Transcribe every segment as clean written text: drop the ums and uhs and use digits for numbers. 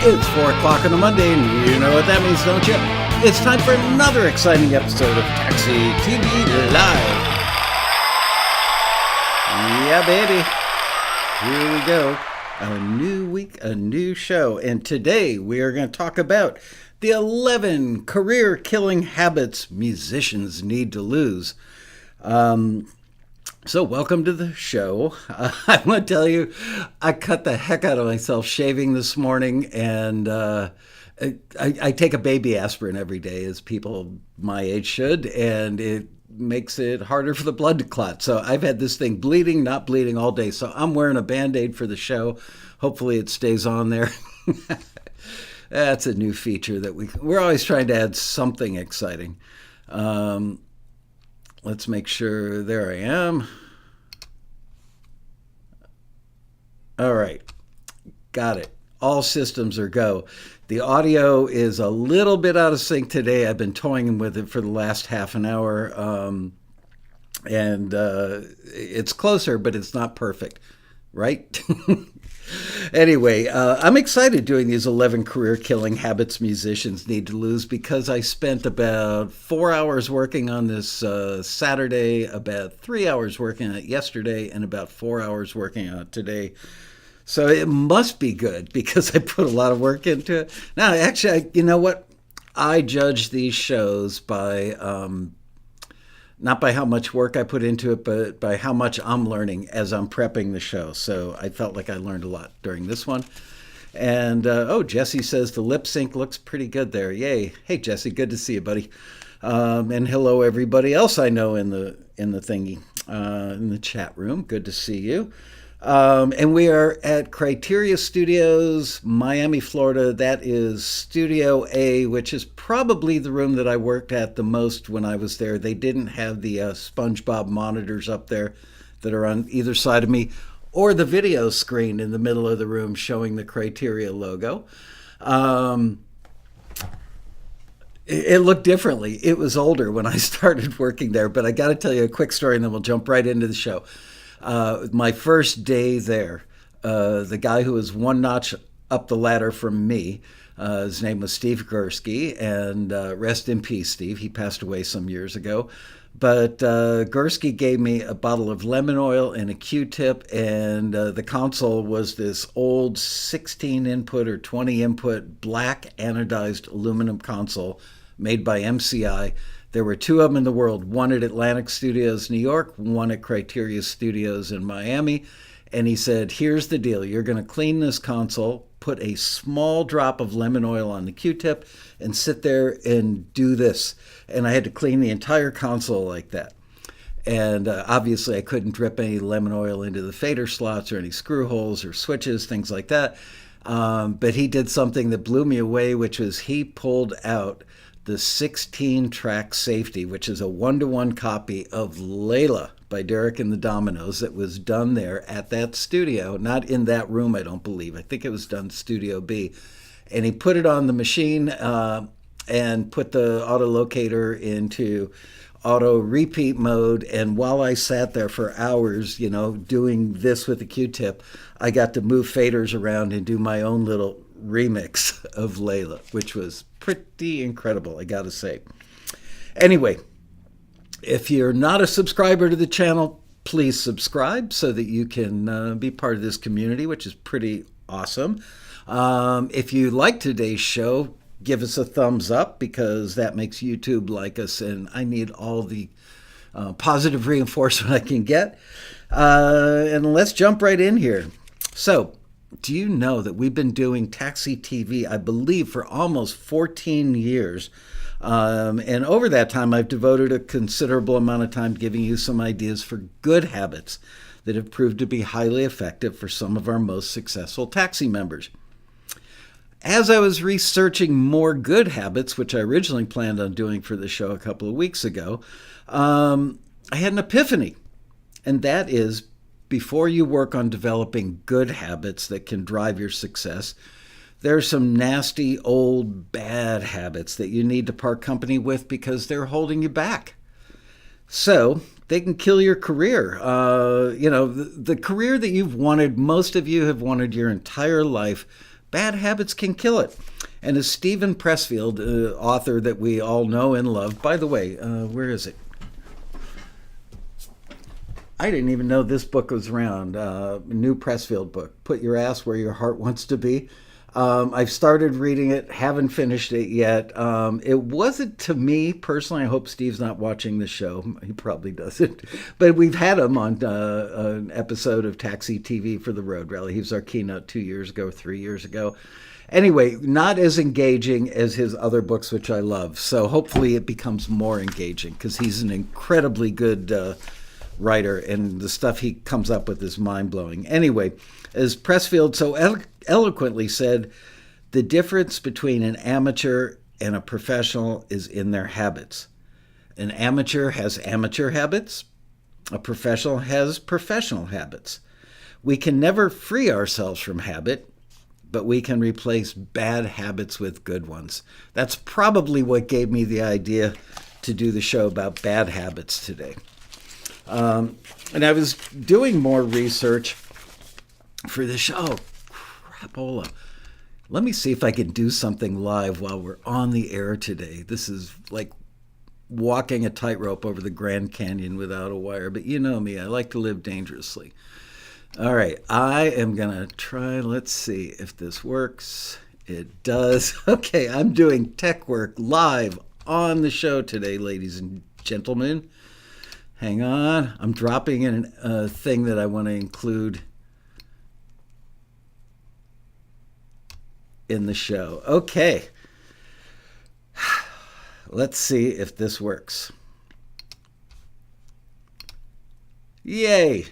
It's 4 o'clock on a Monday, and you know what that means, don't you? It's time for another exciting episode of TAXITV Live. Yeah, baby. Here we go. A new week, a new show. And today we are going to talk about the 11 career-killing habits musicians need to lose. So welcome to the show. I want to tell you, I cut the heck out of myself shaving this morning, and I take a baby aspirin every day, as people my age should, and it makes it harder for the blood to clot. So I've had this thing bleeding, not bleeding all day. So I'm wearing a Band-Aid for the show. Hopefully it stays on there. That's a new feature that we're always trying to add something exciting. Let's make sure. There I am. All right. Got it. All systems are go. The audio is a little bit out of sync today. I've been toying with it for the last half an hour. And it's closer, but it's not perfect. Right? Anyway, I'm excited doing these 11 career-killing habits musicians need to lose because I spent about 4 hours working on this Saturday, about 3 hours working on it yesterday, and about 4 hours working on it today. So it must be good because I put a lot of work into it. Now, actually, you know what? I judge these shows by not by how much work I put into it, but by how much I'm learning as I'm prepping the show. So I felt like I learned a lot during this one. And, Jesse says the lip sync looks pretty good there. Yay. Hey, Jesse, good to see you, buddy. And hello, everybody else I know in the thingy, in the chat room. Good to see you. And we are at Criteria Studios, Miami, Florida. That is Studio A, which is probably the room that I worked at the most when I was there. They didn't have the SpongeBob monitors up there that are on either side of me, or the video screen in the middle of the room showing the Criteria logo. It looked differently. It was older when I started working there, but I got to tell you a quick story and then we'll jump right into the show. My first day there, the guy who was one notch up the ladder from me, his name was Steve Gursky, and rest in peace, Steve. He passed away some years ago. But Gursky gave me a bottle of lemon oil and a Q-tip, and the console was this old 16 input or 20 input black anodized aluminum console made by MCI. There were two of them in the world, one at Atlantic Studios, New York, one at Criteria Studios in Miami. And he said, here's the deal. You're going to clean this console, put a small drop of lemon oil on the Q-tip, and sit there and do this. And I had to clean the entire console like that. And obviously I couldn't drip any lemon oil into the fader slots or any screw holes or switches, things like that. But he did something that blew me away, which was he pulled out the 16-track safety, which is a 1-to-1 copy of Layla by Derek and the Dominoes that was done there at that studio, not in that room, I don't believe. I think it was done Studio B. And he put it on the machine and put the auto locator into auto repeat mode. And while I sat there for hours, doing this with the Q-tip, I got to move faders around and do my own little remix of Layla, which was pretty incredible, I gotta say. Anyway, if you're not a subscriber to the channel, please subscribe so that you can be part of this community, which is pretty awesome. If you like today's show, give us a thumbs up because that makes YouTube like us, and I need all the positive reinforcement I can get. And let's jump right in here. So, do you know that we've been doing TAXITV, I believe, for almost 14 years? And over that time, I've devoted a considerable amount of time giving you some ideas for good habits that have proved to be highly effective for some of our most successful taxi members. As I was researching more good habits, which I originally planned on doing for the show a couple of weeks ago, I had an epiphany, and that is, before you work on developing good habits that can drive your success, there are some nasty, old, bad habits that you need to part company with because they're holding you back. So they can kill your career. The career that you've wanted, most of you have wanted your entire life, bad habits can kill it. And as Steven Pressfield, author that we all know and love, by the way, where is it? I didn't even know this book was around. New Pressfield book, Put Your Ass Where Your Heart Wants to Be. I've started reading it, haven't finished it yet. It wasn't, to me personally, I hope Steve's not watching the show. He probably doesn't. But we've had him on an episode of TAXITV for the Road Rally. He was our keynote 2 years ago, 3 years ago. Anyway, not as engaging as his other books, which I love. So hopefully it becomes more engaging, because he's an incredibly good writer, and the stuff he comes up with is mind-blowing. Anyway, as Pressfield so eloquently said, the difference between an amateur and a professional is in their habits. An amateur has amateur habits. A professional has professional habits. We can never free ourselves from habit, but we can replace bad habits with good ones. That's probably what gave me the idea to do the show about bad habits today. And I was doing more research for the show. Crapola. Let me see if I can do something live while we're on the air today. This is like walking a tightrope over the Grand Canyon without a wire, but you know me, I like to live dangerously. All right, I am going to try, let's see if this works. It does. Okay, I'm doing tech work live on the show today, ladies and gentlemen. Hang on, I'm dropping in a thing that I want to include in the show. Okay, let's see if this works. Yay!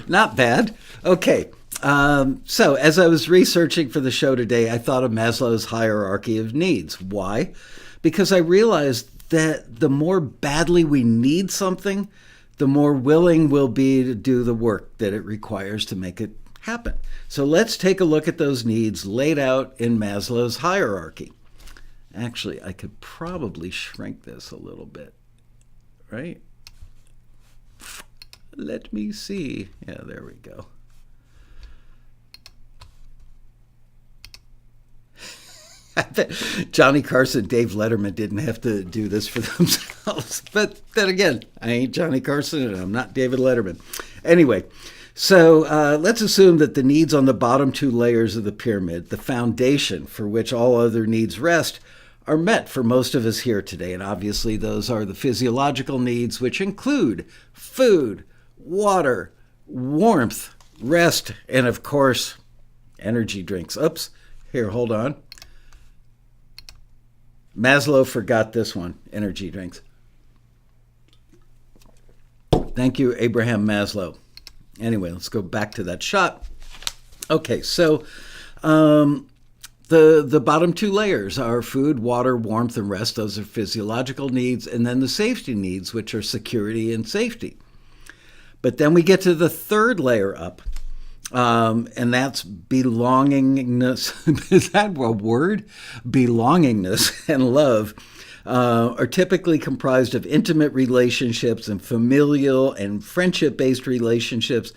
Not bad. Okay, so as I was researching for the show today, I thought of Maslow's hierarchy of needs. Why? Because I realized that the more badly we need something, the more willing we'll be to do the work that it requires to make it happen. So let's take a look at those needs laid out in Maslow's hierarchy. Actually, I could probably shrink this a little bit, right? Let me see. Yeah, there we go. I bet Johnny Carson, Dave Letterman didn't have to do this for themselves. But then again, I ain't Johnny Carson and I'm not David Letterman. Anyway, so let's assume that the needs on the bottom two layers of the pyramid, the foundation for which all other needs rest, are met for most of us here today. And obviously those are the physiological needs, which include food, water, warmth, rest, and of course, energy drinks. Oops, here, hold on. Maslow forgot this one, energy drinks. Thank you, Abraham Maslow. Anyway, let's go back to that shot. Okay, so the bottom two layers are food, water, warmth, and rest. Those are physiological needs. And then the safety needs, which are security and safety. But then we get to the third layer up, and that's belongingness. Is that a word? Belongingness and love are typically comprised of intimate relationships and familial and friendship-based relationships,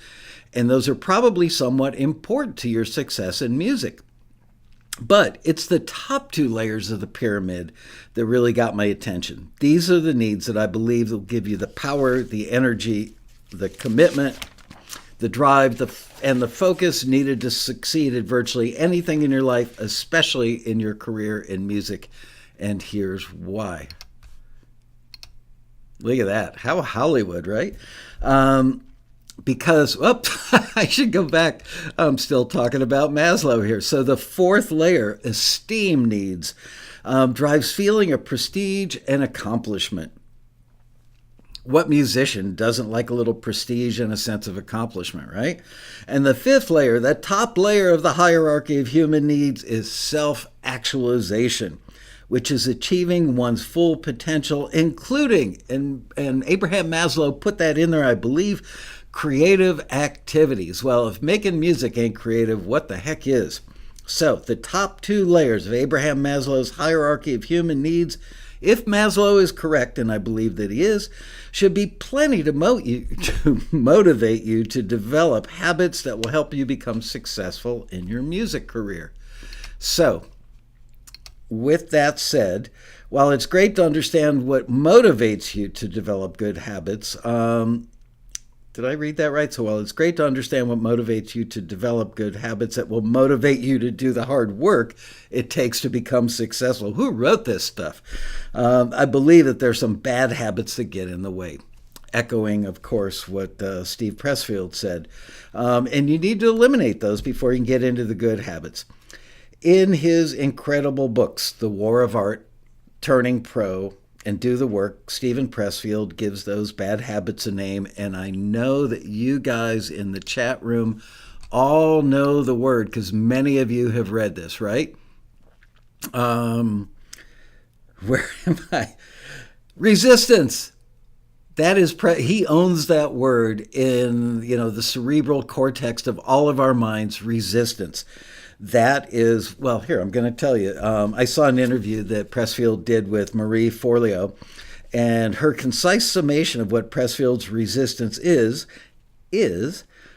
and those are probably somewhat important to your success in music. But it's the top two layers of the pyramid that really got my attention. These are the needs that I believe will give you the power, the energy, the commitment, the drive, and the focus needed to succeed at virtually anything in your life, especially in your career in music. And here's why. Look at that. How Hollywood, right? Because, I should go back. I'm still talking about Maslow here. So the fourth layer, esteem needs, drives feeling of prestige and accomplishment. What musician doesn't like a little prestige and a sense of accomplishment, right? And the fifth layer, that top layer of the hierarchy of human needs, is self-actualization, which is achieving one's full potential, including, and Abraham Maslow put that in there, I believe, creative activities. Well, if making music ain't creative, what the heck is? So the top two layers of Abraham Maslow's hierarchy of human needs if Maslow is correct, and I believe that he is, should be plenty to motivate you to develop habits that will help you become successful in your music career. So, with that said, while it's great to understand what motivates you to develop good habits, did I read that right? So while it's great to understand what motivates you to develop good habits that will motivate you to do the hard work it takes to become successful. Who wrote this stuff? I believe that there's some bad habits that get in the way. Echoing, of course, what Steve Pressfield said. And you need to eliminate those before you can get into the good habits. In his incredible books, The War of Art, Turning Pro, and Do the Work, Steven Pressfield gives those bad habits a name, and I know that you guys in the chat room all know the word because many of you have read this, right? Where am I? Resistance. That is, he owns that word in, the cerebral cortex of all of our minds, resistance. That is, well, here, I'm going to tell you. I saw an interview that Pressfield did with Marie Forleo, and her concise summation of what Pressfield's resistance is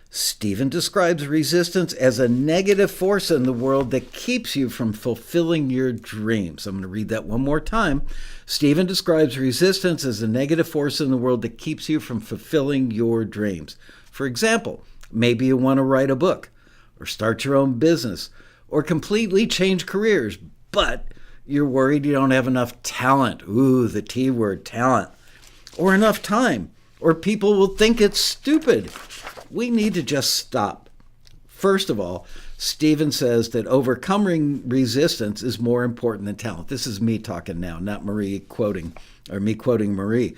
Stephen describes resistance as a negative force in the world that keeps you from fulfilling your dreams. I'm going to read that one more time. Stephen describes resistance as a negative force in the world that keeps you from fulfilling your dreams. For example, maybe you want to write a book, or start your own business, or completely change careers, but you're worried you don't have enough talent. Ooh, the T word, talent. Or enough time, or people will think it's stupid. We need to just stop. First of all, Stephen says that overcoming resistance is more important than talent. This is me talking now, not me quoting Marie.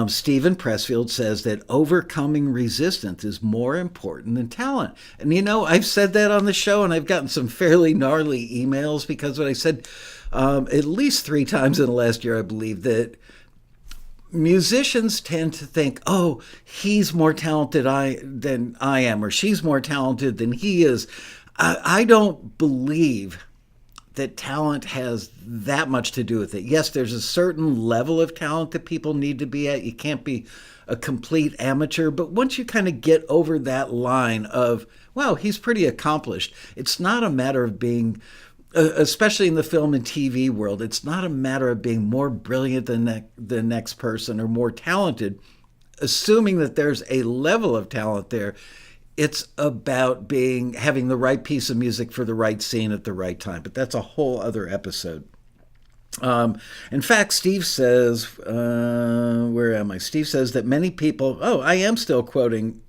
Steven Pressfield says that overcoming resistance is more important than talent. And I've said that on the show, and I've gotten some fairly gnarly emails because what I said at least 3 times in the last year, I believe, that musicians tend to think, oh, he's more talented than I am, or she's more talented than he is. I don't believe that talent has that much to do with it. Yes, there's a certain level of talent that people need to be at. You can't be a complete amateur, but once you kind of get over that line of, wow, he's pretty accomplished, it's not a matter of being, especially in the film and TV world, it's not a matter of being more brilliant than the next person or more talented, assuming that there's a level of talent there. It's about having the right piece of music for the right scene at the right time. But that's a whole other episode. In fact, Steve says, where am I? Steve says that many people, I am still quoting.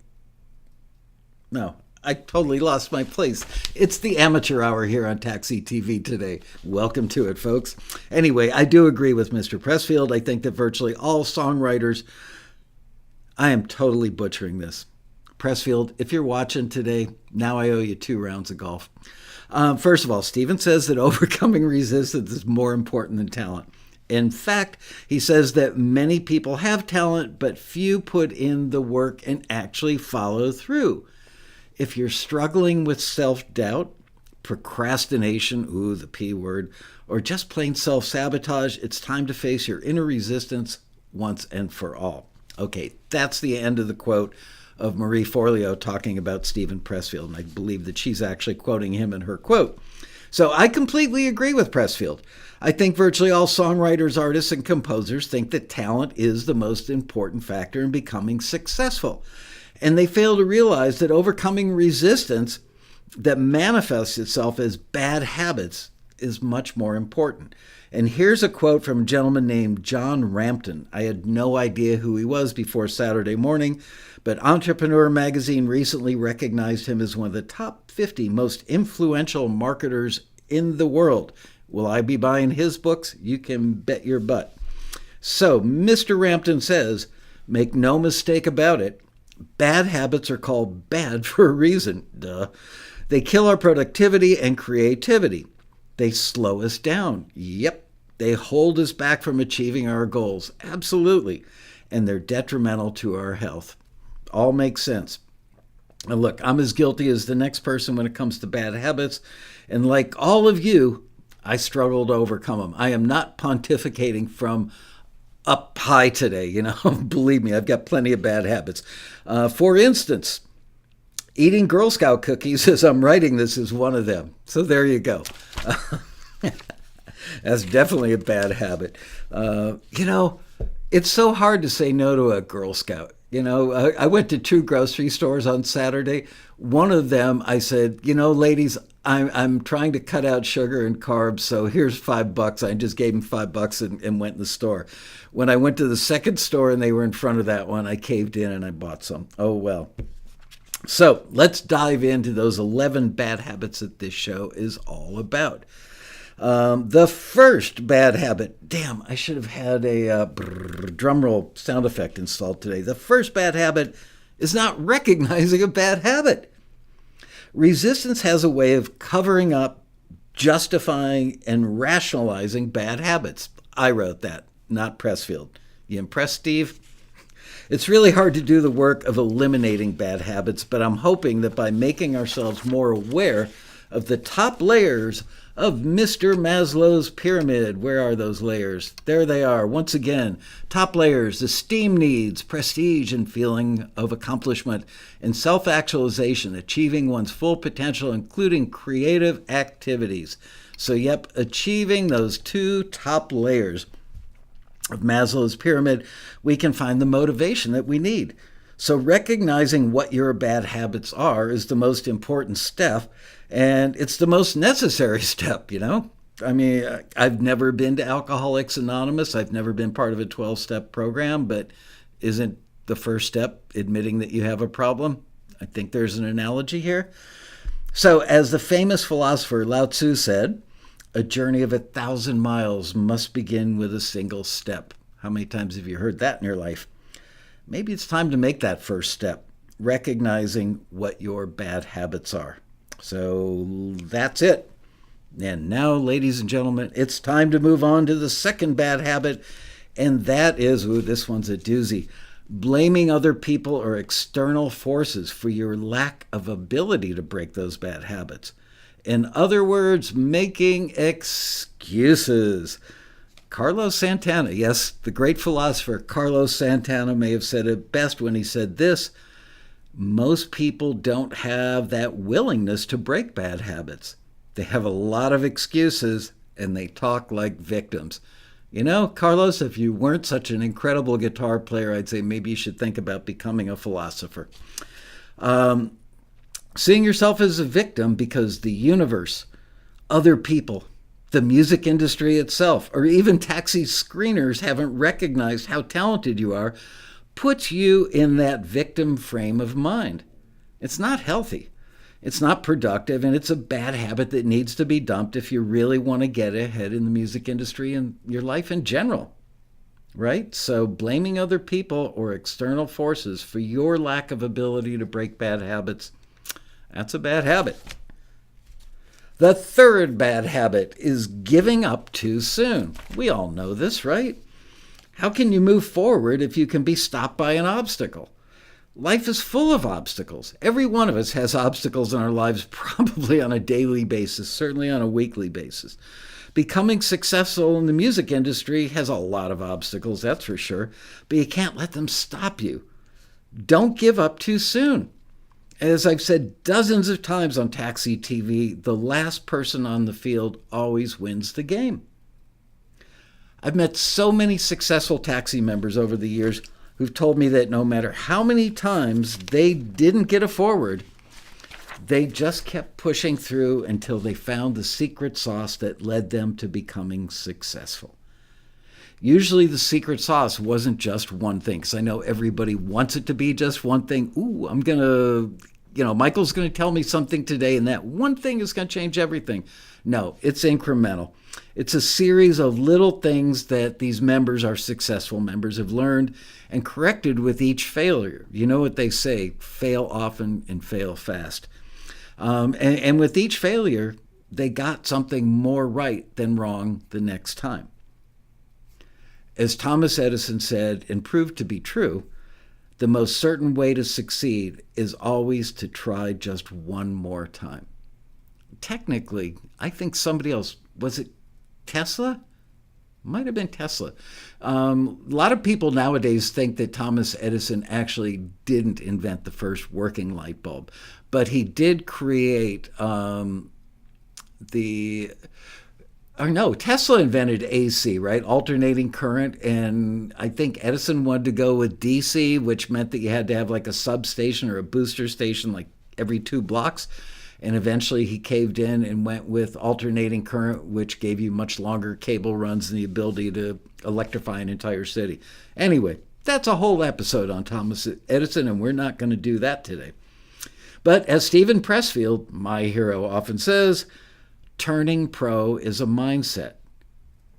No, I totally lost my place. It's the amateur hour here on TAXITV today. Welcome to it, folks. Anyway, I do agree with Mr. Pressfield. I think that virtually all songwriters, I am totally butchering this. Pressfield, if you're watching today, now I owe you 2 rounds of golf. First of all, Stephen says that overcoming resistance is more important than talent. In fact, he says that many people have talent, but few put in the work and actually follow through. If you're struggling with self-doubt, procrastination, ooh, the P word, or just plain self-sabotage, it's time to face your inner resistance once and for all. Okay, that's the end of the quote of Marie Forleo talking about Steven Pressfield, and I believe that she's actually quoting him in her quote. So I completely agree with Pressfield. I think virtually all songwriters, artists, and composers think that talent is the most important factor in becoming successful. And they fail to realize that overcoming resistance that manifests itself as bad habits is much more important. And here's a quote from a gentleman named John Rampton. I had no idea who he was before Saturday morning, but Entrepreneur magazine recently recognized him as one of the top 50 most influential marketers in the world. Will I be buying his books? You can bet your butt. So, Mr. Rampton says, make no mistake about it, bad habits are called bad for a reason. Duh. They kill our productivity and creativity. They slow us down. Yep. They hold us back from achieving our goals. Absolutely. And they're detrimental to our health. All makes sense. Now look, I'm as guilty as the next person when it comes to bad habits. And like all of you, I struggle to overcome them. I am not pontificating from up high today. Believe me, I've got plenty of bad habits. For instance, eating Girl Scout cookies as I'm writing this is one of them. So there you go. That's definitely a bad habit. It's so hard to say no to a Girl Scout. I went to 2 grocery stores on Saturday. One of them, I said, ladies, I'm trying to cut out sugar and carbs, so here's $5. I just gave them $5 and went in the store. When I went to the second store and they were in front of that one, I caved in and I bought some. Oh, well. So let's dive into those 11 bad habits that this show is all about. The first bad habit, damn, I should have had a drum roll sound effect installed today. The first bad habit is not recognizing a bad habit. Resistance has a way of covering up, justifying, and rationalizing bad habits. I wrote that, not Pressfield. You impressed, Steve? It's really hard to do the work of eliminating bad habits, but I'm hoping that by making ourselves more aware of the top layers of Mr. Maslow's pyramid. Where are those layers? There they are. Once again, top layers: esteem needs, prestige and feeling of accomplishment, and self-actualization, achieving one's full potential, including creative activities. So, achieving those 2 top layers of Maslow's pyramid, we can find the motivation that we need. So recognizing what your bad habits are is the most important step, and it's the most necessary step, I mean, I've never been to Alcoholics Anonymous. I've never been part of a 12-step program, but isn't the first step admitting that you have a problem? I think there's an analogy here. So as the famous philosopher Lao Tzu said, a journey of 1,000 miles must begin with a single step. How many times have you heard that in your life? Maybe it's time to make that first step, recognizing what your bad habits are. So that's it. And now, ladies and gentlemen, it's time to move on to the second bad habit, and that is, this one's a doozy, blaming other people or external forces for your lack of ability to break those bad habits. In other words, making excuses. Carlos Santana, yes, the great philosopher Carlos Santana may have said it best when he said this: most people don't have that willingness to break bad habits. They have a lot of excuses and they talk like victims. Carlos, if you weren't such an incredible guitar player, I'd say maybe you should think about becoming a philosopher. Seeing yourself as a victim because the universe, other people, the music industry itself, or even taxi screeners haven't recognized how talented you are, puts you in that victim frame of mind. It's not healthy. It's not productive, and it's a bad habit that needs to be dumped if you really want to get ahead in the music industry and your life in general, right? So blaming other people or external forces for your lack of ability to break bad habits, that's a bad habit. The third bad habit is giving up too soon. We all know this, right? How can you move forward if you can be stopped by an obstacle? Life is full of obstacles. Every one of us has obstacles in our lives, probably on a daily basis, certainly on a weekly basis. Becoming successful in the music industry has a lot of obstacles, that's for sure, but you can't let them stop you. Don't give up too soon. As I've said dozens of times on TAXITV, the last person on the field always wins the game. I've met so many successful taxi members over the years who've told me that no matter how many times they didn't get a forward, they just kept pushing through until they found the secret sauce that led them to becoming successful. Usually the secret sauce wasn't just one thing, because I know everybody wants it to be just one thing. Michael's going to tell me something today, and that one thing is going to change everything. No, it's incremental. It's a series of little things that these members, our successful members, have learned and corrected with each failure. You know what they say, fail often and fail fast. And with each failure, they got something more right than wrong the next time. As Thomas Edison said, and proved to be true, the most certain way to succeed is always to try just one more time. Technically, I think somebody else, was it Tesla? Might have been Tesla. A lot of people nowadays think that Thomas Edison actually didn't invent the first working light bulb, but he did create the or no, Tesla invented AC, right? Alternating current. And I think Edison wanted to go with DC, which meant that you had to have like a substation or a booster station like every 2 blocks. And eventually he caved in and went with alternating current, which gave you much longer cable runs and the ability to electrify an entire city. Anyway, that's a whole episode on Thomas Edison, and we're not going to do that today. But as Steven Pressfield, my hero, often says, turning pro is a mindset.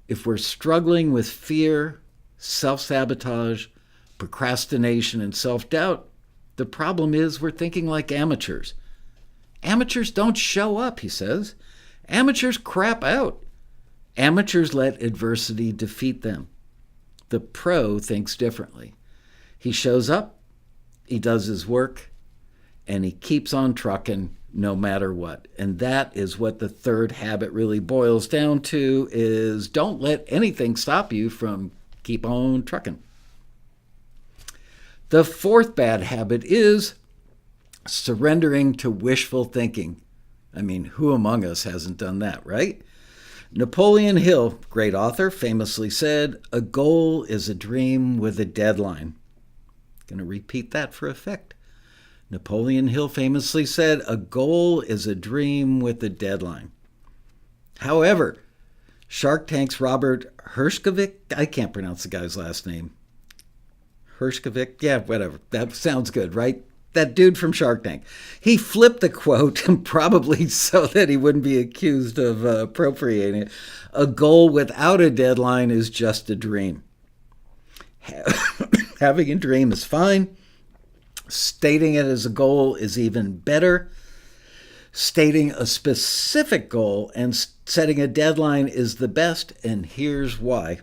If we're struggling with fear, self-sabotage, procrastination, and self-doubt, the problem is we're thinking like amateurs. Amateurs don't show up, he says. Amateurs crap out. Amateurs let adversity defeat them. The pro thinks differently. He shows up, he does his work, and he keeps on trucking no matter what. And that is what the third habit really boils down to, is don't let anything stop you from keep on trucking. The fourth bad habit is surrendering to wishful thinking. I mean, who among us hasn't done that, right? Napoleon Hill, great author, famously said, "A goal is a dream with a deadline." Going to repeat that for effect. Napoleon Hill famously said, "A goal is a dream with a deadline." However, Shark Tank's Robert Herjavec, I can't pronounce the guy's last name. Herjavec, yeah, whatever. That sounds good, right? That dude from Shark Tank. He flipped the quote, probably so that he wouldn't be accused of appropriating it. A goal without a deadline is just a dream. Having a dream is fine. Stating it as a goal is even better. Stating a specific goal and setting a deadline is the best, and here's why.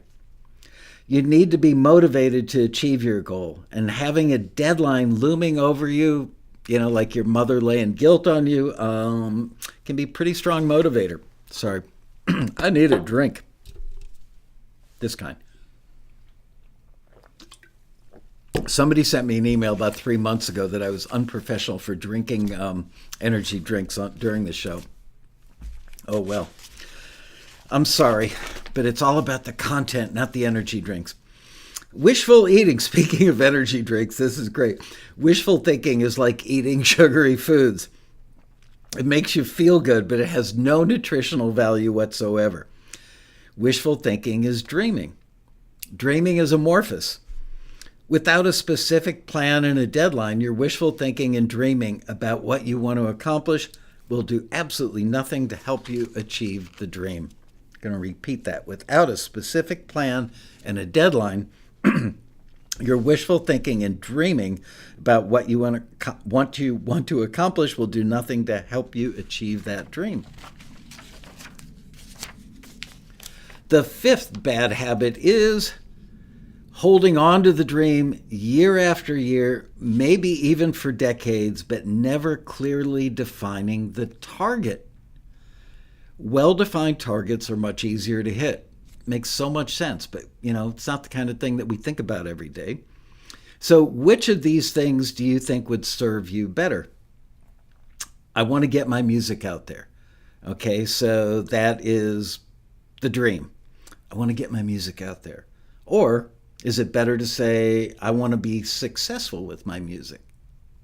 You need to be motivated to achieve your goal, and having a deadline looming over you, like your mother laying guilt on you, can be a pretty strong motivator. Sorry, I need a drink. This kind. Somebody sent me an email about 3 months ago that I was unprofessional for drinking energy drinks during the show. Oh, well. I'm sorry, but it's all about the content, not the energy drinks. Wishful eating, speaking of energy drinks, this is great. Wishful thinking is like eating sugary foods. It makes you feel good, but it has no nutritional value whatsoever. Wishful thinking is dreaming. Dreaming is amorphous. Without a specific plan and a deadline, your wishful thinking and dreaming about what you want to accomplish will do absolutely nothing to help you achieve the dream. I'm going to repeat that. Without a specific plan and a deadline, your wishful thinking and dreaming about what you want to accomplish will do nothing to help you achieve that dream. The fifth bad habit is holding on to the dream year after year, maybe even for decades, but never clearly defining the target. Well-defined targets are much easier to hit. Makes so much sense, but it's not the kind of thing that we think about every day. So which of these things do you think would serve you better? I want to get my music out there. Okay, so that is the dream. I want to get my music out there. Or is it better to say, I want to be successful with my music?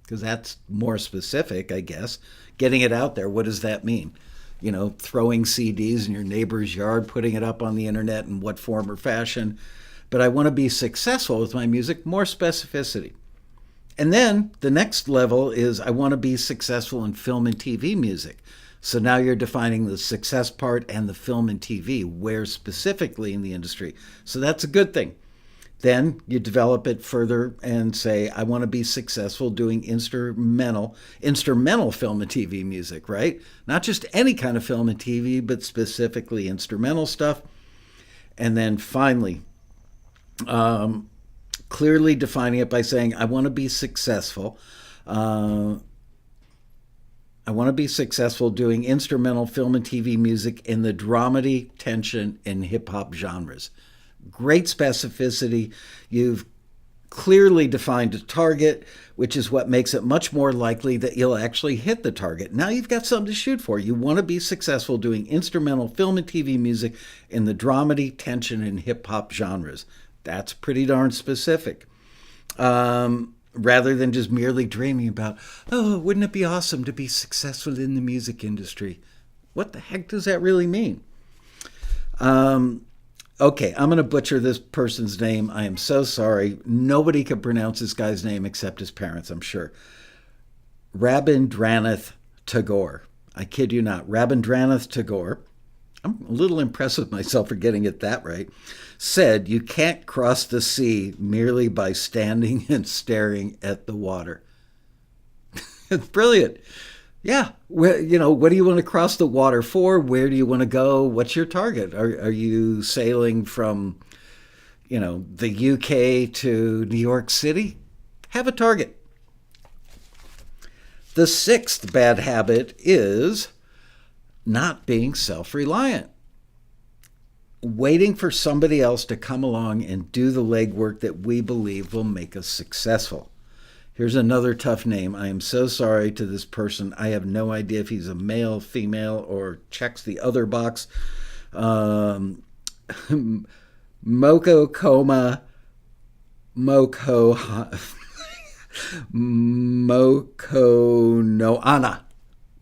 Because that's more specific, I guess. Getting it out there, what does that mean? Throwing CDs in your neighbor's yard, putting it up on the internet in what form or fashion. But I want to be successful with my music, more specificity. And then the next level is I want to be successful in film and TV music. So now you're defining the success part and the film and TV, where specifically in the industry. So that's a good thing. Then you develop it further and say, I want to be successful doing instrumental film and TV music, right? Not just any kind of film and TV, but specifically instrumental stuff. And then finally, clearly defining it by saying, I want to be successful I want to be successful doing instrumental film and TV music in the dramedy, tension, and hip hop genres. Great specificity. You've clearly defined a target, which is what makes it much more likely that you'll actually hit the target. Now you've got something to shoot for. You want to be successful doing instrumental film and TV music in the dramedy, tension, and hip hop genres. That's pretty darn specific. Rather than just merely dreaming about, oh, wouldn't it be awesome to be successful in the music industry? What the heck does that really mean? Okay, I'm going to butcher this person's name. I am so sorry. Nobody could pronounce this guy's name except his parents, I'm sure. Rabindranath Tagore. I kid you not. Rabindranath Tagore. I'm a little impressed with myself for getting it that right. Said, you can't cross the sea merely by standing and staring at the water. It's brilliant. Yeah. What do you want to cross the water for? Where do you want to go? What's your target? Are you sailing from, the UK to New York City? Have a target. The sixth bad habit is not being self-reliant. Waiting for somebody else to come along and do the legwork that we believe will make us successful. Here's another tough name. I am so sorry to this person. I have no idea if he's a male, female, or checks the other box. Moko Koma Moko Moko no Ana.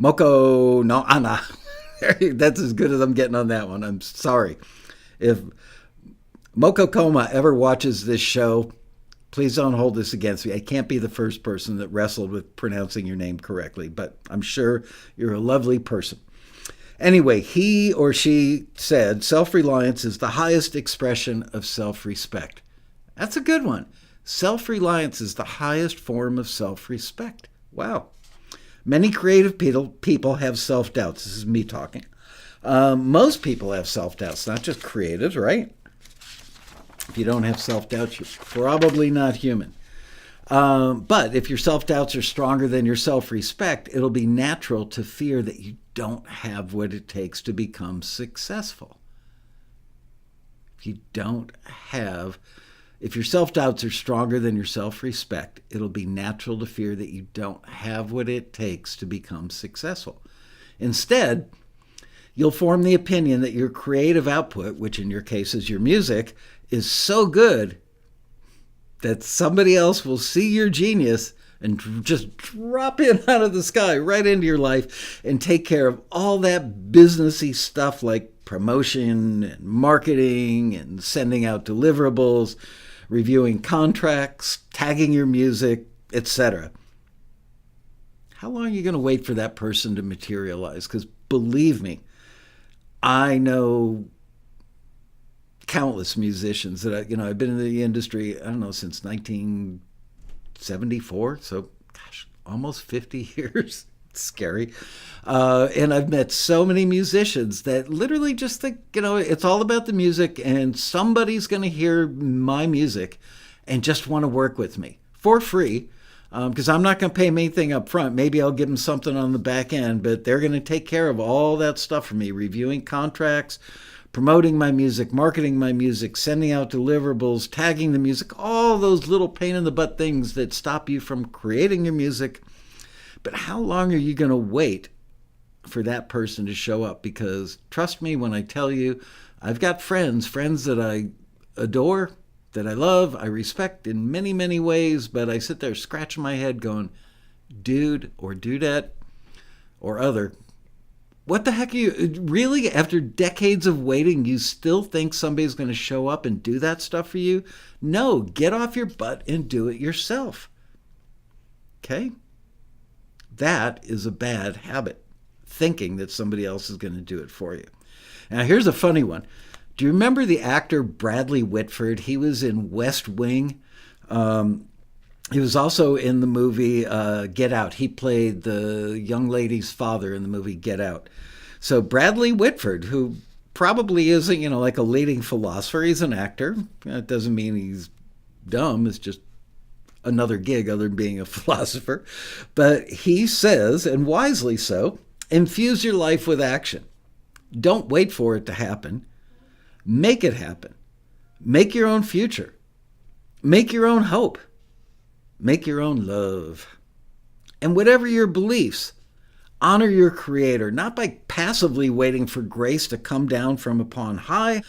Moko no Ana. That's as good as I'm getting on that one. I'm sorry. If Moko Koma ever watches this show, please don't hold this against me. I can't be the first person that wrestled with pronouncing your name correctly, but I'm sure you're a lovely person. Anyway, he or she said self-reliance is the highest expression of self-respect. That's a good one. Self-reliance is the highest form of self-respect. Wow. Many creative people have self-doubts. This is me talking. Most people have self-doubts, not just creatives, right? If you don't have self-doubts, you're probably not human. But if your self-doubts are stronger than your self-respect, it'll be natural to fear that you don't have what it takes to become successful. If your self-doubts are stronger than your self-respect, it'll be natural to fear that you don't have what it takes to become successful. Instead, you'll form the opinion that your creative output, which in your case is your music, is so good that somebody else will see your genius and just drop in out of the sky right into your life and take care of all that businessy stuff like promotion and marketing and sending out deliverables, reviewing contracts, tagging your music, etc. How long are you going to wait for that person to materialize? Because believe me, I know countless musicians that I've been in the industry, since 1974, so almost 50 years. It's scary. And I've met so many musicians that literally just think, it's all about the music and somebody's going to hear my music and just want to work with me for free. Because I'm not going to pay them anything up front. Maybe I'll give them something on the back end, but they're going to take care of all that stuff for me, reviewing contracts, promoting my music, marketing my music, sending out deliverables, tagging the music, all those little pain in the butt things that stop you from creating your music. But how long are you going to wait for that person to show up? Because trust me when I tell you, I've got friends that I adore, that I love, I respect in many, many ways, but I sit there scratching my head going, dude or dudette or other, what the heck are you, really, after decades of waiting, you still think somebody's going to show up and do that stuff for you? No, get off your butt and do it yourself. Okay? That is a bad habit, thinking that somebody else is going to do it for you. Now, here's a funny one. Do you remember the actor Bradley Whitford? He was in West Wing. He was also in the movie Get Out. He played the young lady's father in the movie Get Out. So Bradley Whitford, who probably isn't, like a leading philosopher, he's an actor. That doesn't mean he's dumb. It's just another gig other than being a philosopher. But he says, and wisely so, infuse your life with action. Don't wait for it to happen. Make it happen. Make your own future. Make your own hope. Make your own love. And whatever your beliefs, honor your Creator, not by passively waiting for grace to come down from upon high,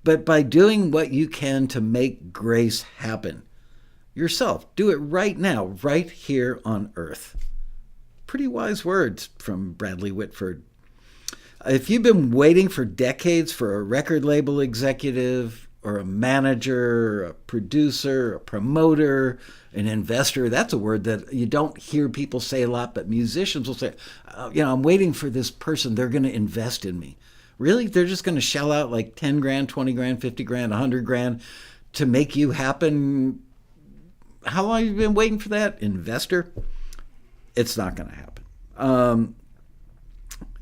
but by doing what you can to make grace happen. Yourself. Do it right now, right here on earth. Pretty wise words from Bradley Whitford. If you've been waiting for decades for a record label executive or a manager, a producer, a promoter, an investor, that's a word that you don't hear people say a lot, but musicians will say, I'm waiting for this person. They're going to invest in me. Really? They're just going to shell out like 10 grand, 20 grand, 50 grand, 100 grand to make you happen. How long have you been waiting for that? Investor? It's not going to happen.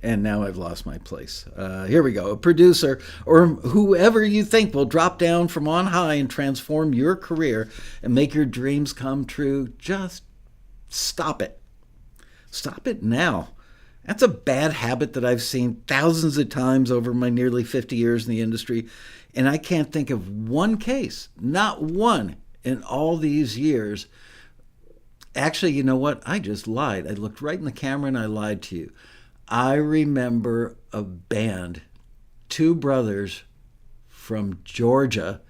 And now I've lost my place. Here we go. A producer or whoever you think will drop down from on high and transform your career and make your dreams come true. Just stop it. Stop it now. That's a bad habit that I've seen thousands of times over my nearly 50 years in the industry. And I can't think of one case, not one, in all these years. Actually, you know what? I just lied. I looked right in the camera and I lied to you. I remember a band, two brothers from Georgia,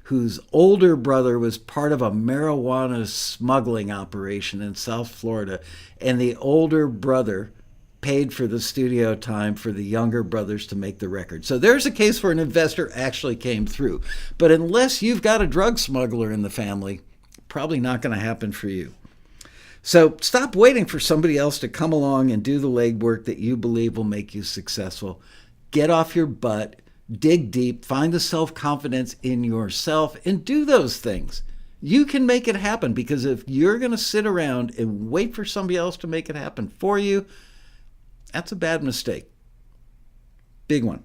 whose older brother was part of a marijuana smuggling operation in South Florida, and the older brother paid for the studio time for the younger brothers to make the record. So there's a case where an investor actually came through. But unless you've got a drug smuggler in the family, probably not going to happen for you. So stop waiting for somebody else to come along and do the legwork that you believe will make you successful. Get off your butt, dig deep, find the self-confidence in yourself, and do those things. You can make it happen, because if you're going to sit around and wait for somebody else to make it happen for you, that's a bad mistake. Big one.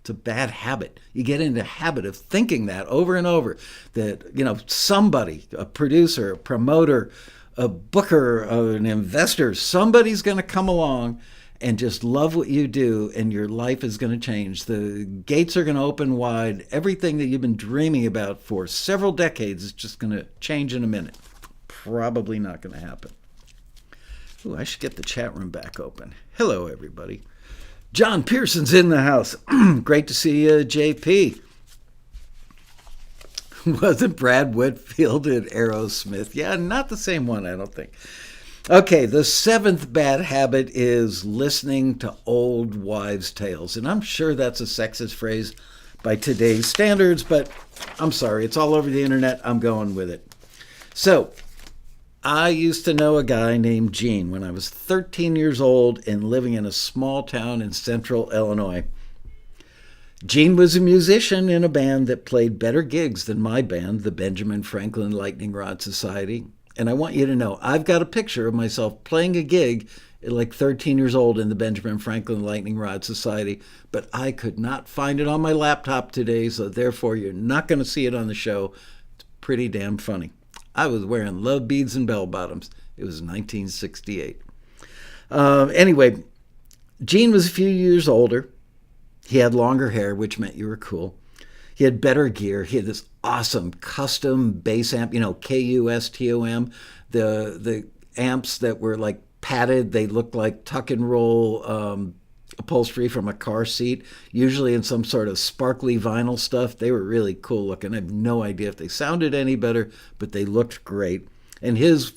It's a bad habit. You get into a habit of thinking that over and over, that, somebody, a producer, a promoter, a booker, an investor, somebody's going to come along and just love what you do, and your life is going to change. The gates are going to open wide. Everything that you've been dreaming about for several decades is just going to change in a minute. Probably not going to happen. Ooh, I should get the chat room back open. Hello, everybody. John Pearson's in the house. Great to see you, JP. Wasn't Brad Whitfield in Aerosmith? Yeah, not the same one, I don't think. Okay, the seventh bad habit is listening to old wives' tales. And I'm sure that's a sexist phrase by today's standards, but I'm sorry, it's all over the internet. I'm going with it. So, I used to know a guy named Gene when I was 13 years old and living in a small town in central Illinois. Gene was a musician in a band that played better gigs than my band, the Benjamin Franklin Lightning Rod Society. And I want you to know, I've got a picture of myself playing a gig at like 13 years old in the Benjamin Franklin Lightning Rod Society, but I could not find it on my laptop today, so therefore you're not going to see it on the show. It's pretty damn funny. I was wearing love beads and bell bottoms. It was 1968. Anyway, Gene was a few years older. He had longer hair, which meant you were cool. He had better gear. He had this awesome custom bass amp, KUSTOM. The amps that were like padded, they looked like tuck and roll upholstery from a car seat, usually in some sort of sparkly vinyl stuff. They were really cool looking. I have no idea if they sounded any better, but they looked great. And his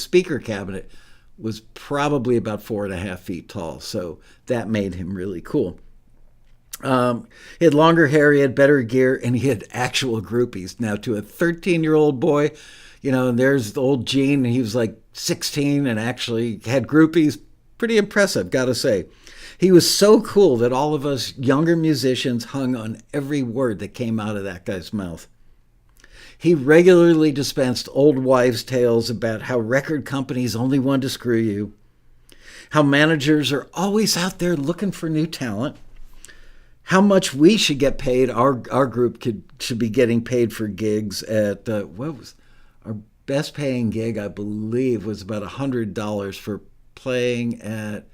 speaker cabinet was probably about 4.5 feet tall, so that made him really cool. He had longer hair, he had better gear, and he had actual groupies. Now, to a 13-year-old boy, and there's the old Gene, and he was like 16 and actually had groupies. Pretty impressive, gotta say. He was so cool that all of us younger musicians hung on every word that came out of that guy's mouth. He regularly dispensed old wives' tales about how record companies only want to screw you, how managers are always out there looking for new talent, how much we should get paid. Our group should be getting paid for gigs at our best paying gig, I believe, was about $100 for playing at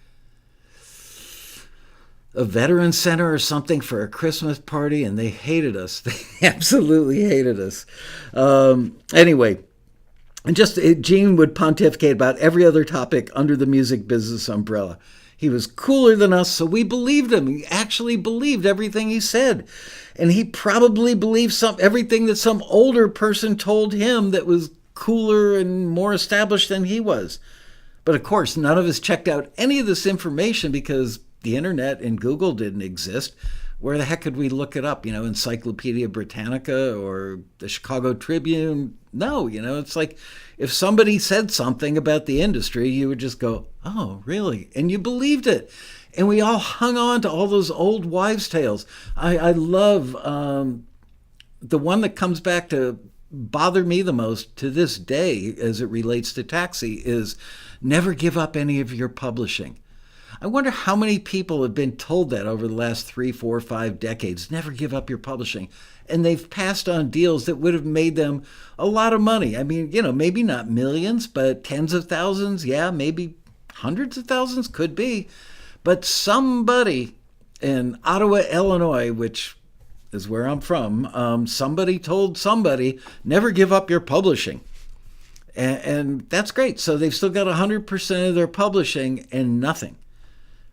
a veteran center or something for a Christmas party, and they hated us. They absolutely hated us. Anyway, and Gene would pontificate about every other topic under the music business umbrella. He was cooler than us, so we believed him. He actually believed everything he said. And he probably believed everything that some older person told him that was cooler and more established than he was. But of course, none of us checked out any of this information because the internet and Google didn't exist. Where the heck could we look it up? Encyclopedia Britannica or the Chicago Tribune? No, it's like if somebody said something about the industry, you would just go, oh, really? And you believed it. And we all hung on to all those old wives' tales. I love the one that comes back to bother me the most to this day as it relates to Taxi is never give up any of your publishing. I wonder how many people have been told that over the last 3, 4, 5 decades. Never give up your publishing. And they've passed on deals that would have made them a lot of money. I mean, maybe not millions, but tens of thousands. Yeah, maybe hundreds of thousands, could be. But somebody in Ottawa, Illinois, which is where I'm from, somebody told somebody, never give up your publishing. And that's great. So they've still got 100% of their publishing and nothing.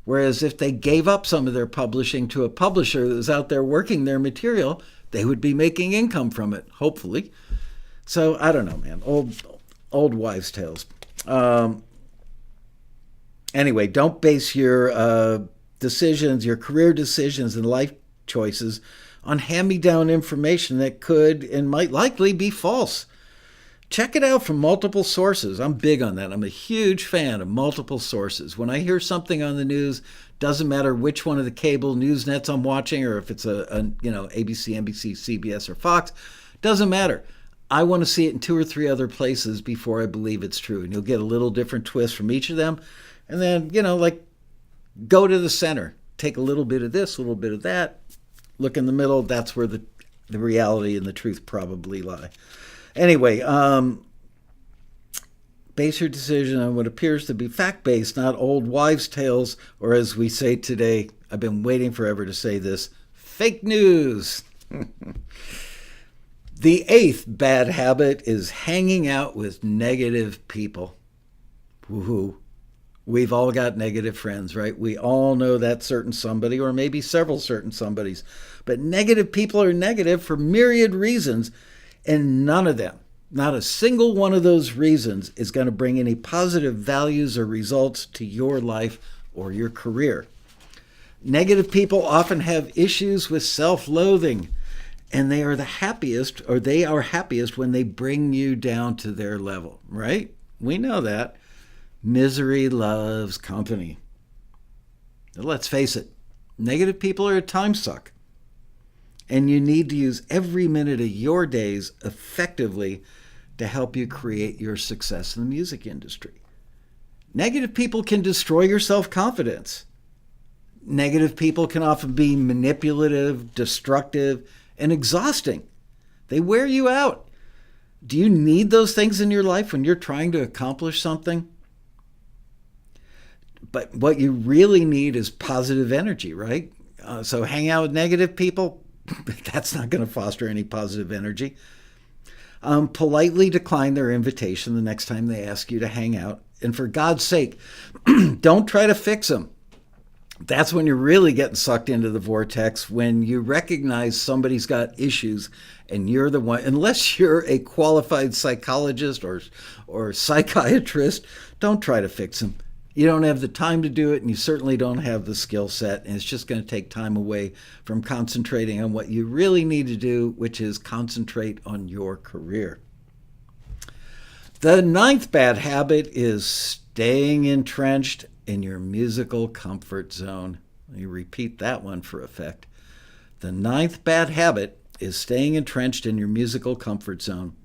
Whereas if they gave up some of their publishing to a publisher that was out there working their material, they would be making income from it, hopefully. So I don't know, man. Old wives' tales. Anyway, don't base your decisions, your career decisions and life choices on hand-me-down information that could and might likely be false. Check it out from multiple sources. I'm big on that. I'm a huge fan of multiple sources. When I hear something on the news, doesn't matter which one of the cable news nets I'm watching or if it's a ABC, NBC, CBS, or Fox, doesn't matter. I want to see it in 2 or 3 other places before I believe it's true. And you'll get a little different twist from each of them. And then, go to the center. Take a little bit of this, a little bit of that. Look in the middle. That's where the reality and the truth probably lie. Anyway, base your decision on what appears to be fact-based, not old wives' tales, or as we say today, I've been waiting forever to say this, fake news. The 8th bad habit is hanging out with negative people. Woohoo. We've all got negative friends, right? We all know that certain somebody, or maybe several certain somebodies. But negative people are negative for myriad reasons, and none of them, not a single one of those reasons, is going to bring any positive values or results to your life or your career. Negative people often have issues with self-loathing, and they are happiest when they bring you down to their level, right? We know that. Misery loves company. Let's face it, negative people are a time suck. And you need to use every minute of your days effectively to help you create your success in the music industry. Negative people can destroy your self-confidence. Negative people can often be manipulative, destructive, and exhausting. They wear you out. Do you need those things in your life when you're trying to accomplish something? But what you really need is positive energy, right? So hang out with negative people, that's not going to foster any positive energy. Politely decline their invitation the next time they ask you to hang out. And for God's sake, don't try to fix them. That's when you're really getting sucked into the vortex, when you recognize somebody's got issues and you're the one. Unless you're a qualified psychologist or psychiatrist, don't try to fix them. You don't have the time to do it, and you certainly don't have the skill set, and it's just going to take time away from concentrating on what you really need to do, which is concentrate on your career. The 9th bad habit is staying entrenched in your musical comfort zone. Let me repeat that one for effect. The 9th bad habit is staying entrenched in your musical comfort zone.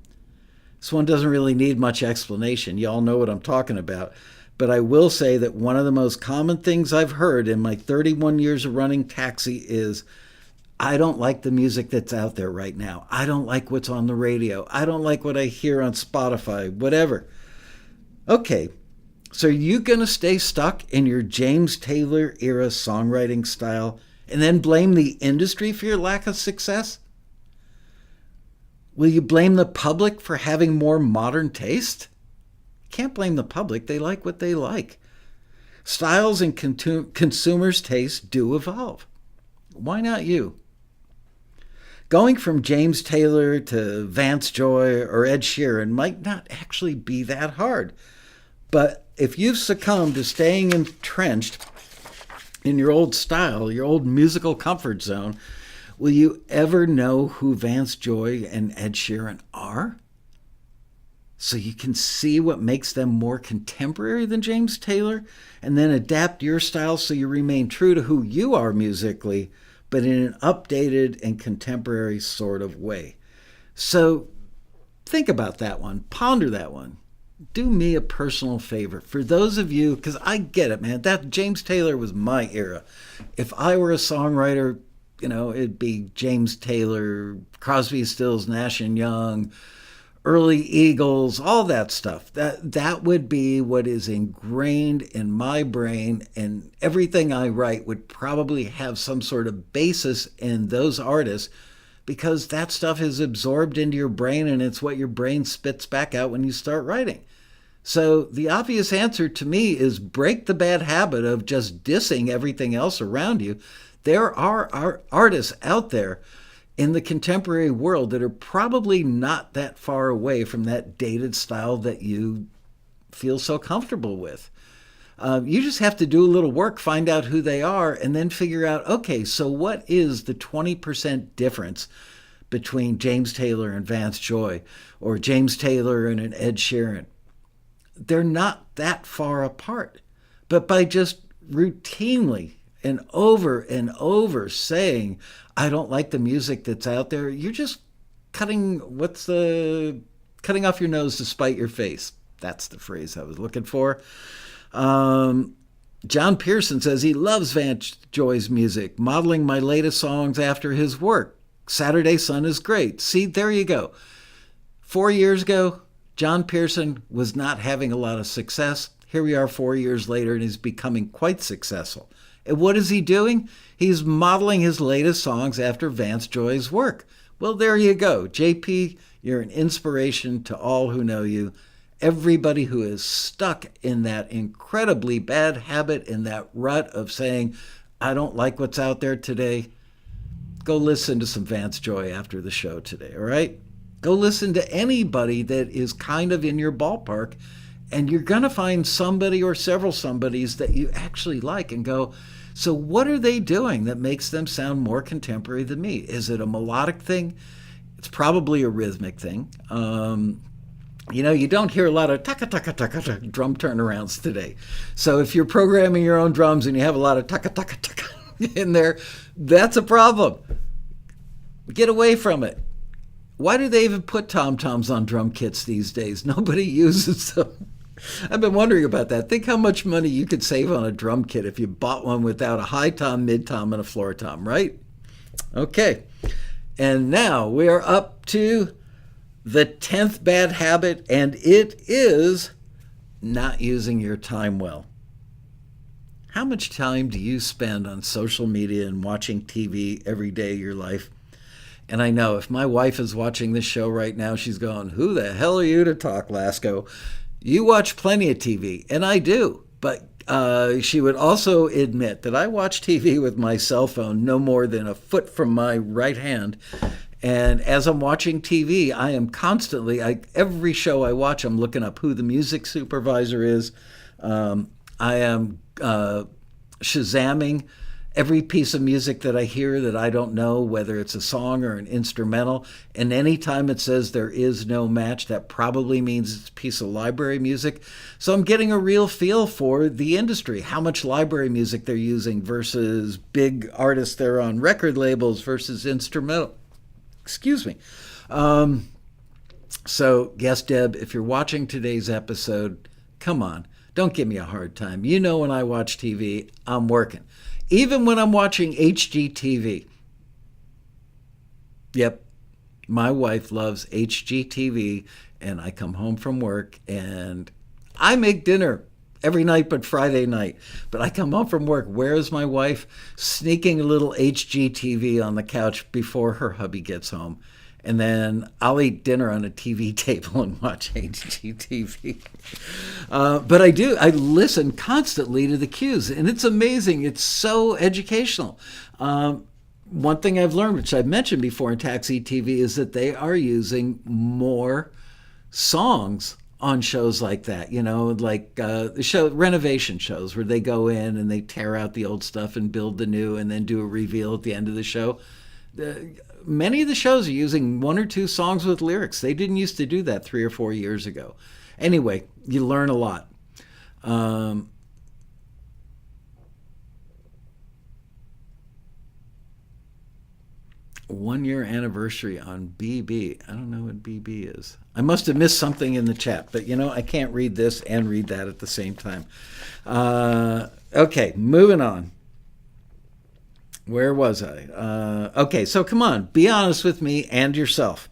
This one doesn't really need much explanation. You all know what I'm talking about. But I will say that one of the most common things I've heard in my 31 years of running Taxi is, I don't like the music that's out there right now. I don't like what's on the radio. I don't like what I hear on Spotify, whatever. Okay, so are you going to stay stuck in your James Taylor era songwriting style and then blame the industry for your lack of success? Will you blame the public for having more modern taste? You can't blame the public. They like what they like. Styles and consumers' tastes do evolve. Why not you? Going from James Taylor to Vance Joy or Ed Sheeran might not actually be that hard. But if you've succumbed to staying entrenched in your old style, your old musical comfort zone, will you ever know who Vance Joy and Ed Sheeran are? So you can see what makes them more contemporary than James Taylor, and then adapt your style so you remain true to who you are musically, but in an updated and contemporary sort of way. So think about that one. Ponder that one. Do me a personal favor. For those of you, because I get it, man, that James Taylor was my era. If I were a songwriter, it'd be James Taylor, Crosby, Stills, Nash and Young, early Eagles, all that stuff. That would be what is ingrained in my brain, and everything I write would probably have some sort of basis in those artists, because that stuff is absorbed into your brain and it's what your brain spits back out when you start writing. So the obvious answer to me is break the bad habit of just dissing everything else around you. There are artists out there in the contemporary world that are probably not that far away from that dated style that you feel so comfortable with. You just have to do a little work, find out who they are, and then figure out, okay, so what is the 20% difference between James Taylor and Vance Joy, or James Taylor and an Ed Sheeran? They're not that far apart. But by just routinely and over saying, I don't like the music that's out there, you're just cutting off your nose to spite your face. That's the phrase I was looking for. John Pearson says he loves Vance Joy's music, modeling my latest songs after his work. Saturday Sun is great. See, there you go. 4 years ago, John Pearson was not having a lot of success. Here we are 4 years later, and he's becoming quite successful. And what is he doing? He's modeling his latest songs after Vance Joy's work. Well, there you go. JP, you're an inspiration to all who know you. Everybody who is stuck in that incredibly bad habit, in that rut of saying, I don't like what's out there today, go listen to some Vance Joy after the show today, all right? Go listen to anybody that is kind of in your ballpark, and you're going to find somebody or several somebodies that you actually like and go, so what are they doing that makes them sound more contemporary than me? Is it a melodic thing? It's probably a rhythmic thing. You don't hear a lot of taka-taka-taka drum turnarounds today. So if you're programming your own drums and you have a lot of taka-taka-taka in there, that's a problem. Get away from it. Why do they even put tom-toms on drum kits these days? Nobody uses them. I've been wondering about that. Think how much money you could save on a drum kit if you bought one without a high tom, mid tom, and a floor tom, right? Okay. And now we are up to the 10th bad habit, and it is not using your time well. How much time do you spend on social media and watching TV every day of your life? And I know if my wife is watching this show right now, she's going, who the hell are you to talk, Laskow? You watch plenty of TV, and I do. But she would also admit that I watch TV with my cell phone no more than a foot from my right hand. And as I'm watching TV, I am constantly, every show I watch, I'm looking up who the music supervisor is. I am Shazamming every piece of music that I hear that I don't know, whether it's a song or an instrumental. And anytime it says there is no match, that probably means it's a piece of library music. So I'm getting a real feel for the industry, how much library music they're using versus big artists they're on record labels versus instrumental. Excuse me. So, yes, Deb, if you're watching today's episode, come on, don't give me a hard time. You know when I watch TV, I'm working. Even when I'm watching HGTV, Yep. My wife loves HGTV, and I come home from work and I make dinner every night but Friday night. But I come home from work. Where is my wife? Sneaking a little HGTV on the couch before her hubby gets home. And then I'll eat dinner on a TV table and watch HGTV. But I do. I listen constantly to the cues, and it's amazing. It's so educational. One thing I've learned, which I've mentioned before in TAXITV, is that they are using more songs on shows like that, like the show renovation shows where they go in and they tear out the old stuff and build the new and then do a reveal at the end of the show. Many of the shows are using one or two songs with lyrics. They didn't used to do that 3 or 4 years ago. Anyway, you learn a lot. 1 year anniversary on BB. I don't know what BB is. I must have missed something in the chat, but I can't read this and read that at the same time. Okay, moving on. Where was I? Okay, so come on, be honest with me and yourself.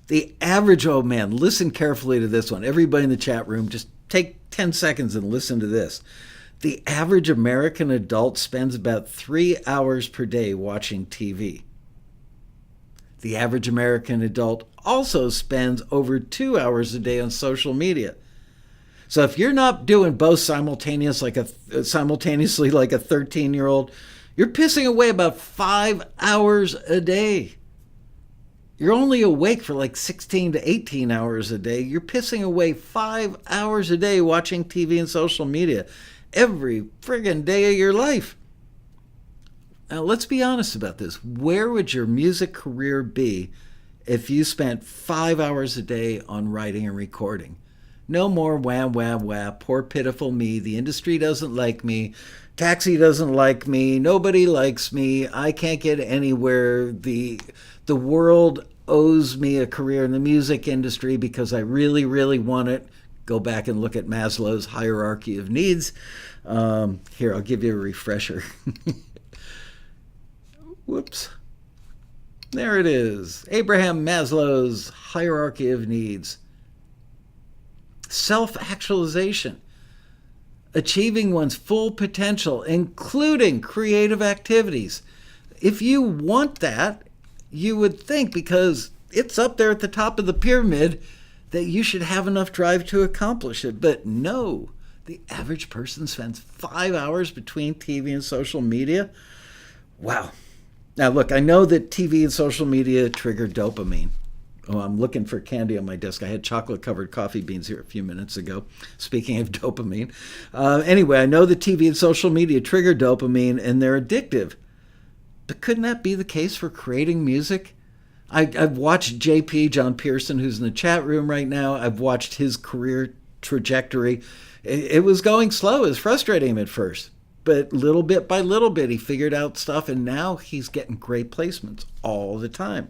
The average old man, listen carefully to this one. Everybody in the chat room, just take 10 seconds and listen to this. The average American adult spends about 3 hours per day watching TV. The average American adult also spends over 2 hours a day on social media. So if you're not doing both simultaneously like a 13-year-old, you're pissing away about 5 hours a day. You're only awake for like 16 to 18 hours a day. You're pissing away 5 hours a day watching TV and social media every friggin' day of your life. Now, let's be honest about this. Where would your music career be if you spent 5 hours a day on writing and recording? No more wah, wah, wah, poor pitiful me, the industry doesn't like me, Taxi doesn't like me, nobody likes me, I can't get anywhere, the world owes me a career in the music industry because I really, really want it. Go back and look at Maslow's hierarchy of needs. Here, I'll give you a refresher. Whoops. There it is. Abraham Maslow's hierarchy of needs. Self-actualization. Achieving one's full potential, including creative activities. If you want that, you would think, because it's up there at the top of the pyramid, that you should have enough drive to accomplish it. But no, the average person spends 5 hours between TV and social media. Wow. Now, look, I know that TV and social media trigger dopamine. Oh, I'm looking for candy on my desk. I had chocolate-covered coffee beans here a few minutes ago. Speaking of dopamine. Anyway, I know that TV and social media trigger dopamine, and they're addictive. But couldn't that be the case for creating music? I've watched JP, John Pearson, who's in the chat room right now. I've watched his career trajectory. It was going slow. It was frustrating him at first. But little bit by little bit, he figured out stuff, and now he's getting great placements all the time.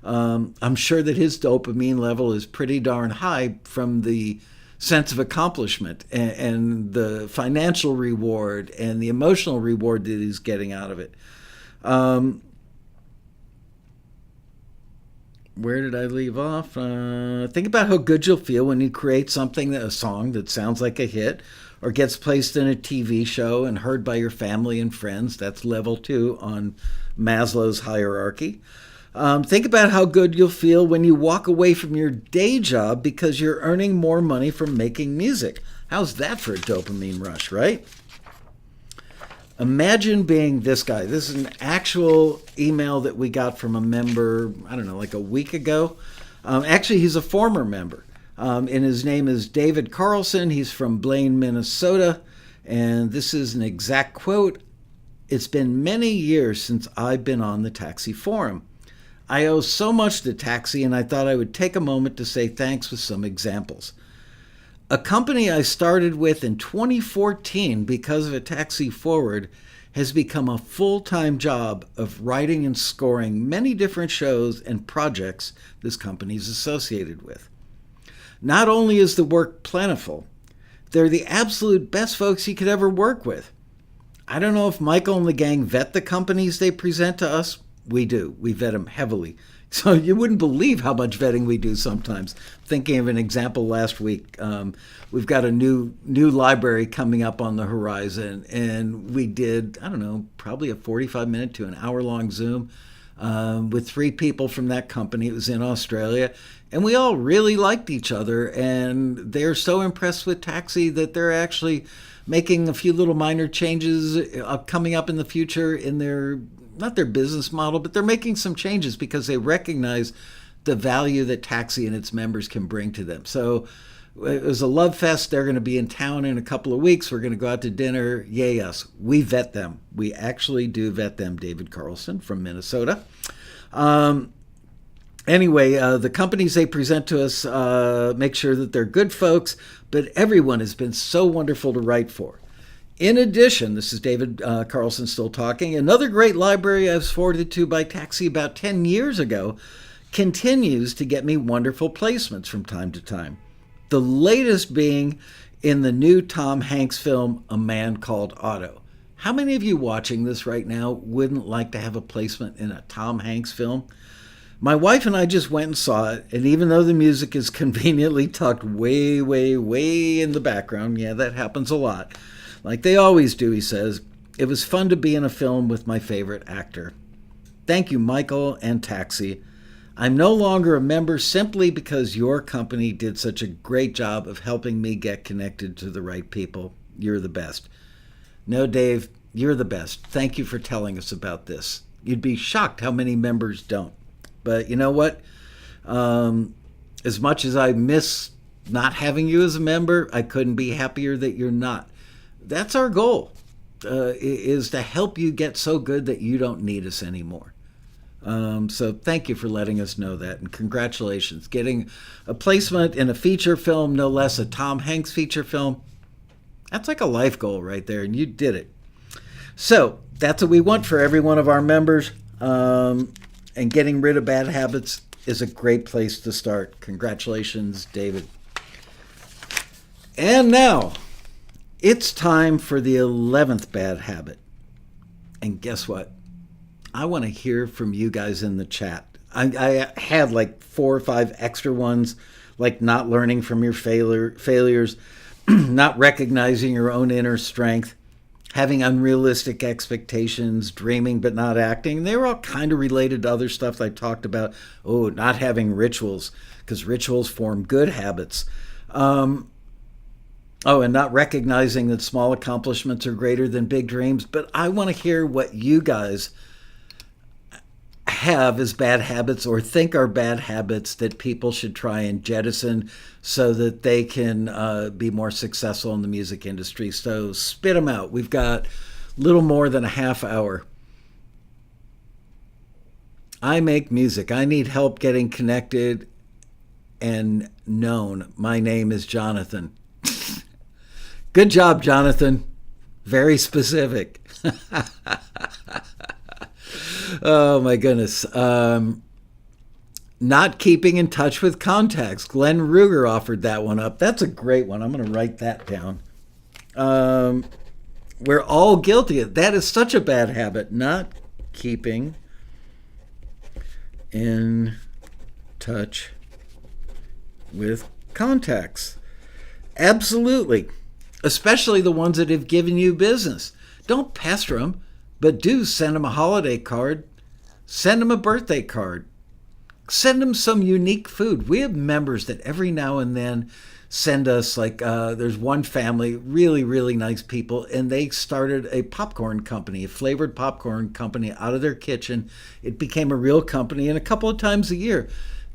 I'm sure that his dopamine level is pretty darn high from the sense of accomplishment and the financial reward and the emotional reward that he's getting out of it. Where did I leave off? Think about how good you'll feel when you create something, a song that sounds like a hit or gets placed in a TV show and heard by your family and friends. That's level 2 on Maslow's hierarchy. Think about how good you'll feel when you walk away from your day job because you're earning more money from making music. How's that for a dopamine rush, right? Imagine being this guy. This is an actual email that we got from a member, I don't know, like a week ago. Actually, he's a former member. And his name is David Carlson. He's from Blaine, Minnesota. And this is an exact quote. "It's been many years since I've been on the Taxi forum. I owe so much to Taxi, and I thought I would take a moment to say thanks with some examples. A company I started with in 2014 because of a Taxi forward has become a full-time job of writing and scoring many different shows and projects this company is associated with. Not only is the work plentiful, they're the absolute best folks you could ever work with. I don't know if Michael and the gang vet the companies they present to us. We do. We vet them heavily. So you wouldn't believe how much vetting we do sometimes. Thinking of an example last week, we've got a new library coming up on the horizon, and we did, I don't know, probably a 45-minute to an hour-long Zoom with 3 people from that company. It was in Australia, and we all really liked each other, and they're so impressed with Taxi that they're actually making a few little minor changes coming up in the future in their, not their business model, but they're making some changes because they recognize the value that Taxi and its members can bring to them. So it was a love fest. They're going to be in town in a couple of weeks. We're going to go out to dinner. Yay us. We vet them. We actually do vet them. David Carlson from Minnesota. Anyway, the companies they present to us make sure that they're good folks, but everyone has been so wonderful to write for. In addition, this is David Carlson still talking, another great library I was forwarded to by Taxi about 10 years ago continues to get me wonderful placements from time to time. The latest being in the new Tom Hanks film, A Man Called Otto. How many of you watching this right now wouldn't like to have a placement in a Tom Hanks film? My wife and I just went and saw it, and even though the music is conveniently tucked way, way, way in the background, yeah, that happens a lot, like they always do, he says, it was fun to be in a film with my favorite actor. Thank you, Michael and Taxi. I'm no longer a member simply because your company did such a great job of helping me get connected to the right people. You're the best. No, Dave, you're the best. Thank you for telling us about this. You'd be shocked how many members don't. But you know what? As much as I miss not having you as a member, I couldn't be happier that you're not. That's our goal, is to help you get so good that you don't need us anymore. So thank you for letting us know that, and congratulations. Getting a placement in a feature film, no less a Tom Hanks feature film, that's like a life goal right there, and you did it. So that's what we want for every one of our members. And getting rid of bad habits is a great place to start. Congratulations, David. And now, it's time for the 11th bad habit. And guess what? I want to hear from you guys in the chat. I had like 4 or 5 extra ones, like not learning from your failures, not recognizing your own inner strength, having unrealistic expectations, dreaming but not acting. They were all kind of related to other stuff I talked about. Oh, not having rituals, because rituals form good habits. And not recognizing that small accomplishments are greater than big dreams. But I want to hear what you guys have as bad habits or think are bad habits that people should try and jettison so that they can be more successful in the music industry. So spit them out. We've got little more than a half hour. I make music. I need help getting connected and known. My name is Jonathan. Good job, Jonathan. Very specific. Oh, my goodness. Not keeping in touch with contacts. Glenn Ruger offered that one up. That's a great one. I'm going to write that down. We're all guilty of that. Is such a bad habit. Not keeping in touch with contacts. Absolutely. Especially the ones that have given you business. Don't pester them. But do send them a holiday card. Send them a birthday card. Send them some unique food. We have members that every now and then send us, like, there's one family, really, really nice people, and they started a popcorn company, a flavored popcorn company out of their kitchen. It became a real company, and a couple of times a year,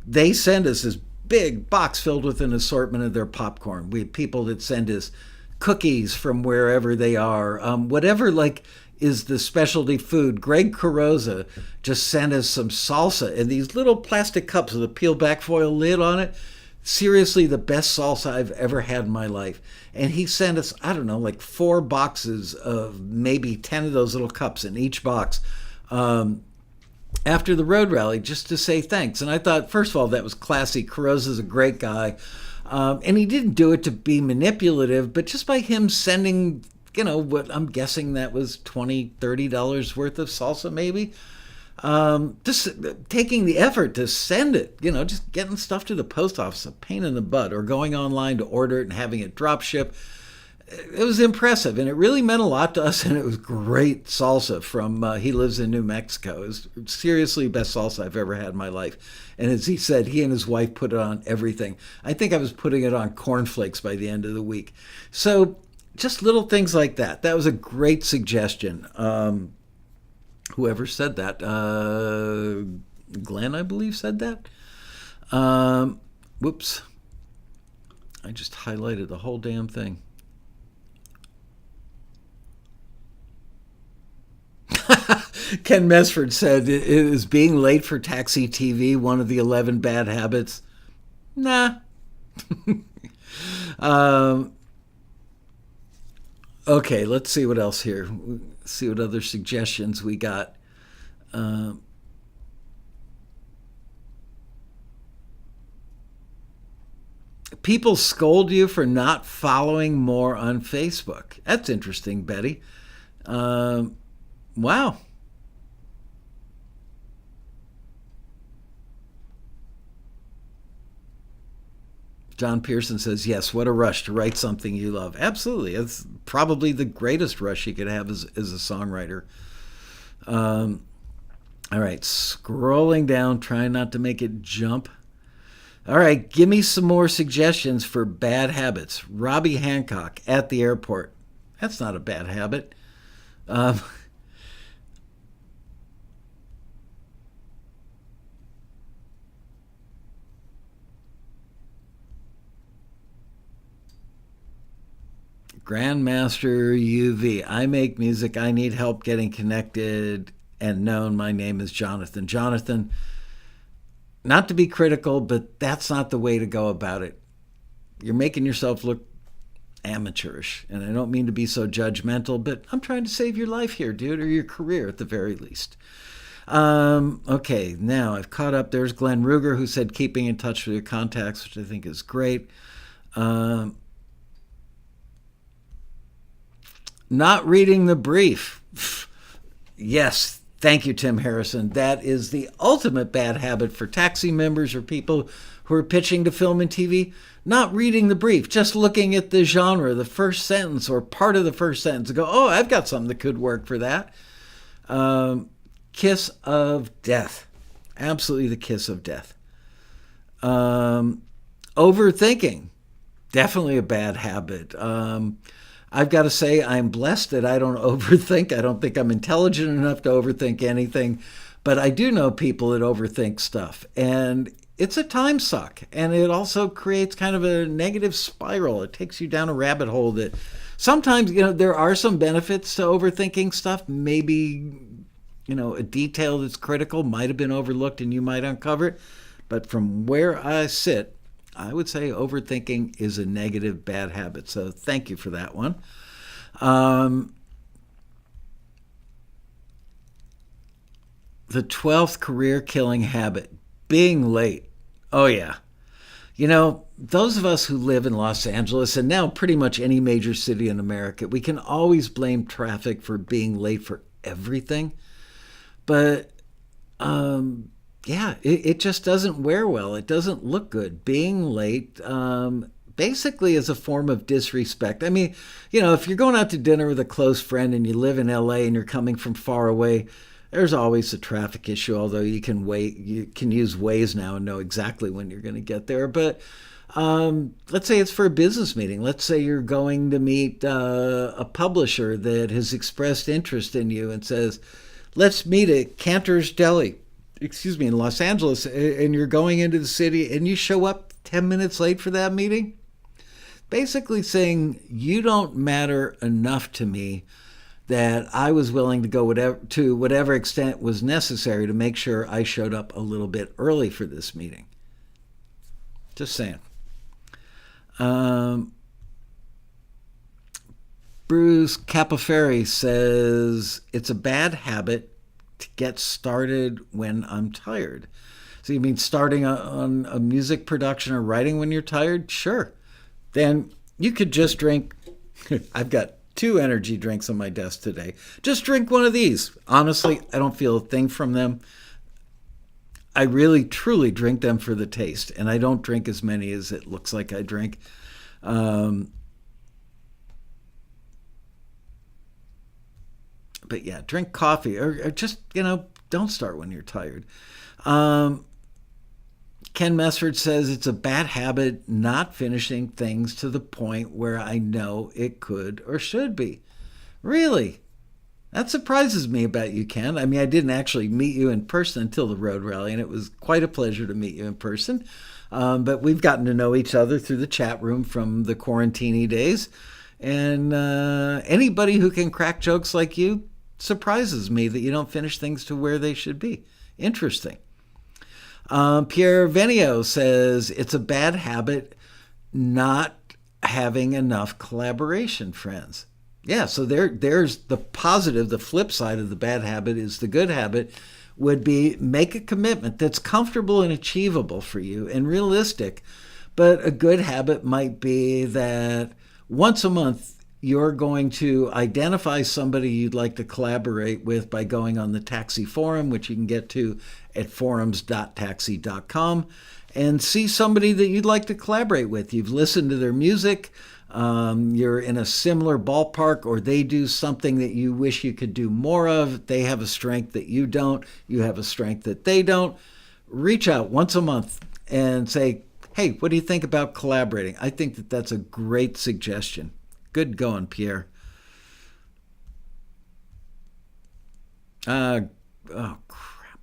they send us this big box filled with an assortment of their popcorn. We have people that send us cookies from wherever they are, whatever, like, is the specialty food. Greg Carrozza just sent us some salsa in these little plastic cups with a peel back foil lid on it. Seriously, the best salsa I've ever had in my life. And he sent us, I don't know, like 4 boxes of maybe 10 of those little cups in each box after the road rally, just to say thanks. And I thought, first of all, that was classy. Carrozza's a great guy. And he didn't do it to be manipulative, but just by him sending, what I'm guessing that was $20, $30 worth of salsa maybe. Just taking the effort to send it, just getting stuff to the post office, a pain in the butt, or going online to order it and having it drop ship. It was impressive, and it really meant a lot to us, and it was great salsa from, he lives in New Mexico. It was seriously the best salsa I've ever had in my life. And as he said, he and his wife put it on everything. I think I was putting it on cornflakes by the end of the week. So just little things like that. That was a great suggestion. Whoever said that, Glenn, I believe, said that. Whoops. I just highlighted the whole damn thing. Ken Mesford said, is being late for TAXITV one of the 11 bad habits? Nah. Okay, let's see what else here. See what other suggestions we got. People scold you for not following more on Facebook. That's interesting, Betty. Wow. John Pearson says, yes, what a rush to write something you love. Absolutely. It's probably the greatest rush you could have as a songwriter. All right, scrolling down, trying not to make it jump. All right, give me some more suggestions for bad habits. Robbie Hancock at the airport. That's not a bad habit. Grandmaster UV. I make music. I need help getting connected and known. My name is Jonathan. Jonathan, not to be critical, but that's not the way to go about it. You're making yourself look amateurish. And I don't mean to be so judgmental, but I'm trying to save your life here, dude, or your career at the very least. Okay, now I've caught up. There's Glenn Ruger, who said keeping in touch with your contacts, which I think is great. Not reading the brief. Yes, thank you, Tim Harrison. That is the ultimate bad habit for taxi members or people who are pitching to film and TV. Not reading the brief, just looking at the genre, the first sentence or part of the first sentence, and go, oh, I've got something that could work for that. Kiss of death. Absolutely the kiss of death. Overthinking. Definitely a bad habit. I've got to say I'm blessed that I don't overthink. I don't think I'm intelligent enough to overthink anything. But I do know people that overthink stuff. And it's a time suck. And it also creates kind of a negative spiral. It takes you down a rabbit hole that sometimes, there are some benefits to overthinking stuff. Maybe, a detail that's critical might have been overlooked and you might uncover it. But from where I sit, I would say overthinking is a negative, bad habit. So thank you for that one. The 12th career-killing habit, being late. Oh, yeah. Those of us who live in Los Angeles and now pretty much any major city in America, we can always blame traffic for being late for everything. But it just doesn't wear well. It doesn't look good. Being late basically is a form of disrespect. I mean, if you're going out to dinner with a close friend and you live in LA and you're coming from far away, there's always a traffic issue, although you can use Waze now and know exactly when you're going to get there. But let's say it's for a business meeting. Let's say you're going to meet a publisher that has expressed interest in you and says, let's meet at Cantor's Deli. In Los Angeles, and you're going into the city and you show up 10 minutes late for that meeting, basically saying you don't matter enough to me that I was willing to go whatever extent was necessary to make sure I showed up a little bit early for this meeting. Just saying. Bruce Capoferri says, it's a bad habit to get started when I'm tired. So you mean starting on a music production or writing when you're tired? Sure. Then you could just drink. I've got 2 energy drinks on my desk today. Just drink one of these. Honestly, I don't feel a thing from them. I really, truly drink them for the taste, and I don't drink as many as it looks like I drink. Um, but yeah, drink coffee or just, don't start when you're tired. Um, Ken Messford says it's a bad habit not finishing things to the point where I know it could or should be. Really? That surprises me about you, Ken. I mean, I didn't actually meet you in person until the road rally, and it was quite a pleasure to meet you in person. But we've gotten to know each other through the chat room from the quarantini days. And anybody who can crack jokes like you surprises me that you don't finish things to where they should be. Interesting. Pierre Venio says it's a bad habit not having enough collaboration friends. Yeah, so there's the positive. The flip side of the bad habit is the good habit would be make a commitment that's comfortable and achievable for you and realistic. But a good habit might be that once a month you're going to identify somebody you'd like to collaborate with by going on the Taxi forum, which you can get to at forums.taxi.com, and see somebody that you'd like to collaborate with. You've listened to their music, you're in a similar ballpark, or they do something that you wish you could do more of. They have a strength that you don't. You have a strength that they don't. Reach out once a month and say, hey, what do you think about collaborating? I think that that's a great suggestion. Good going, Pierre. Oh, crap.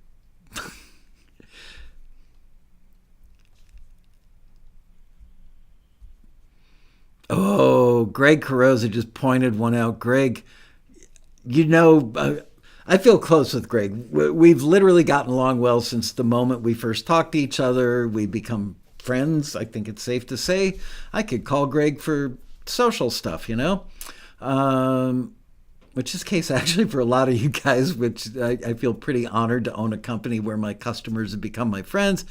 Oh, Greg Carrozza just pointed one out. Greg, I feel close with Greg. We've literally gotten along well since the moment we first talked to each other. We become friends. I think it's safe to say I could call Greg for social stuff, which is the case actually for a lot of you guys, which I feel pretty honored to own a company where my customers have become my friends.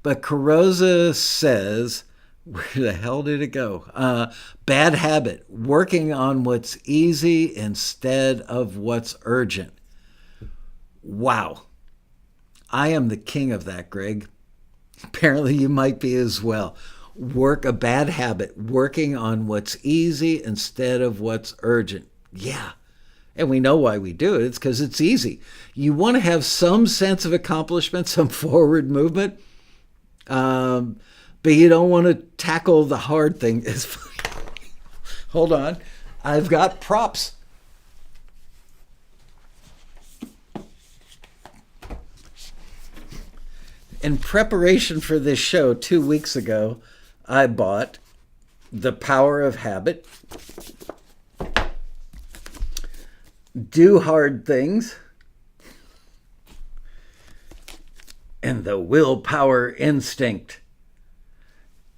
But Carrozza says, where the hell did it go? Bad habit, working on what's easy instead of what's urgent. Wow. I am the king of that, Greg. Apparently you might be as well. A bad habit, working on what's easy instead of what's urgent. Yeah. And we know why we do it. It's because it's easy. You want to have some sense of accomplishment, some forward movement, but you don't want to tackle the hard thing. Hold on. I've got props. In preparation for this show 2 weeks ago, I bought The Power of Habit, Do Hard Things, and The Willpower Instinct.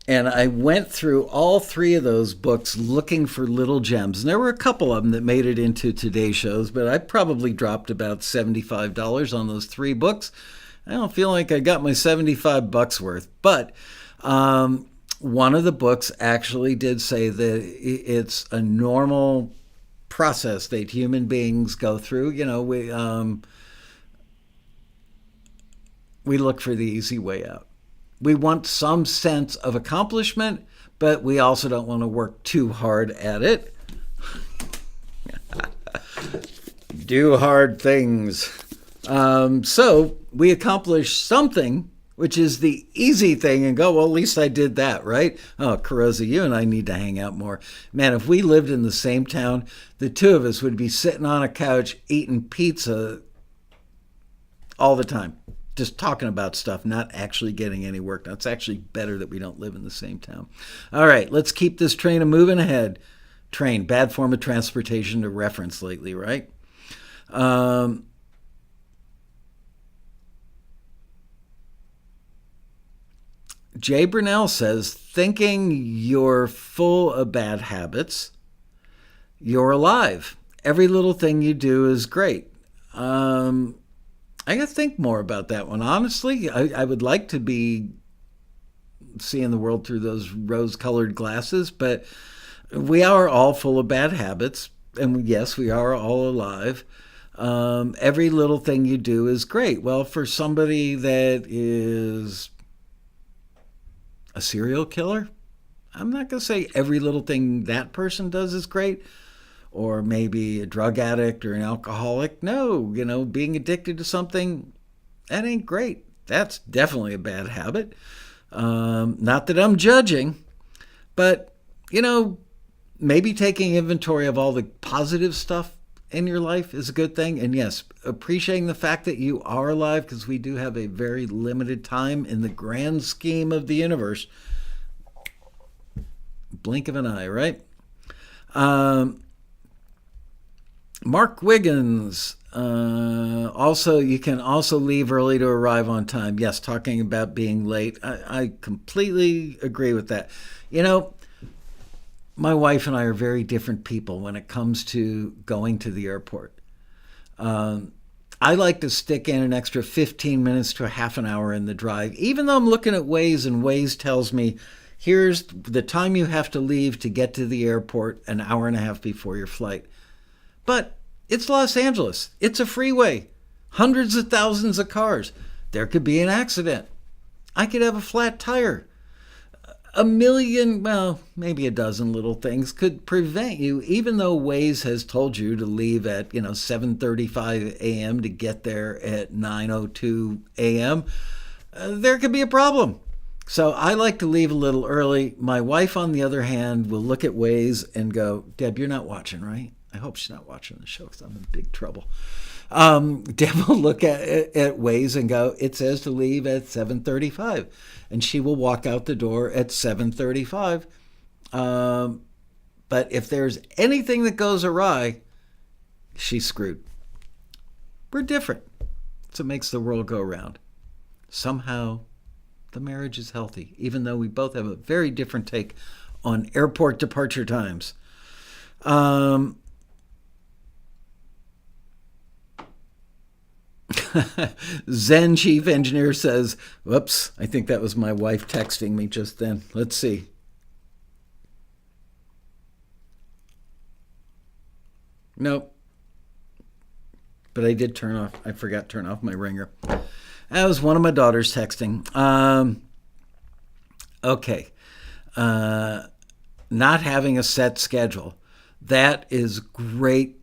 And I went through all 3 of those books looking for little gems. And there were a couple of them that made it into today's shows, but I probably dropped about $75 on those 3 books. I don't feel like I got my $75 worth, but one of the books actually did say that it's a normal process that human beings go through. We look for the easy way out. We want some sense of accomplishment, but we also don't want to work too hard at it. Do hard things. So we accomplish something, which is the easy thing, and go, well, at least I did that, right? Oh, Carrozza, you and I need to hang out more. Man, if we lived in the same town, the two of us would be sitting on a couch eating pizza all the time, just talking about stuff, not actually getting any work done. It's actually better that we don't live in the same town. All right, let's keep this train moving ahead. Train, bad form of transportation to reference lately, right? Jay Brunell says, thinking you're full of bad habits, you're alive. Every little thing you do is great. I got to think more about that one. Honestly, I would like to be seeing the world through those rose-colored glasses, but We are all full of bad habits, and yes, we are all alive. Every little thing you do is great. Well, for somebody that is a serial killer, I'm not going to say every little thing that person does is great, or maybe a drug addict or an alcoholic. No, being addicted to something, that ain't great. That's definitely a bad habit. Not that I'm judging, but, maybe taking inventory of all the positive stuff in your life is a good thing. And yes, appreciating the fact that you are alive, because we do have a very limited time in the grand scheme of the universe. Blink of an eye, right? Mark Wiggins. Also, you can also leave early to arrive on time. Yes, talking about being late. I completely agree with that. My wife and I are very different people when it comes to going to the airport. I like to stick in an extra 15 minutes to a half an hour in the drive, even though I'm looking at Waze and Waze tells me, here's the time you have to leave to get to the airport an hour and a half before your flight. But it's Los Angeles. It's a freeway. Hundreds of thousands of cars. There could be an accident. I could have a flat tire. A million, well, maybe a dozen little things could prevent you, even though Waze has told you to leave at 7:35 a.m. to get there at 9:02 a.m. There could be a problem. So I like to leave a little early. My wife, on the other hand, will look at Waze and go, Deb, you're not watching, right? I hope she's not watching the show because I'm in big trouble. Deb will look at Waze and go, it says to leave at 7:35. And she will walk out the door at 7:35. But if there's anything that goes awry, she's screwed. We're different. So it makes the world go round. Somehow, the marriage is healthy, even though we both have a very different take on airport departure times. Zen Chief Engineer says, whoops, I think that was my wife texting me just then. Let's see. Nope. But I forgot to turn off my ringer. That was one of my daughters texting. Okay. Not having a set schedule. That is great.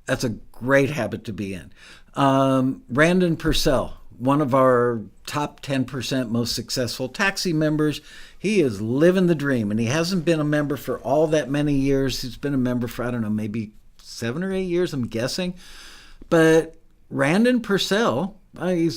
That's a great habit to be in. Brandon Purcell, one of our top 10% most successful taxi members, he is living the dream, and he hasn't been a member for all that many years. He's been a member for, I don't know, maybe 7 or 8 years, I'm guessing. But Brandon Purcell, I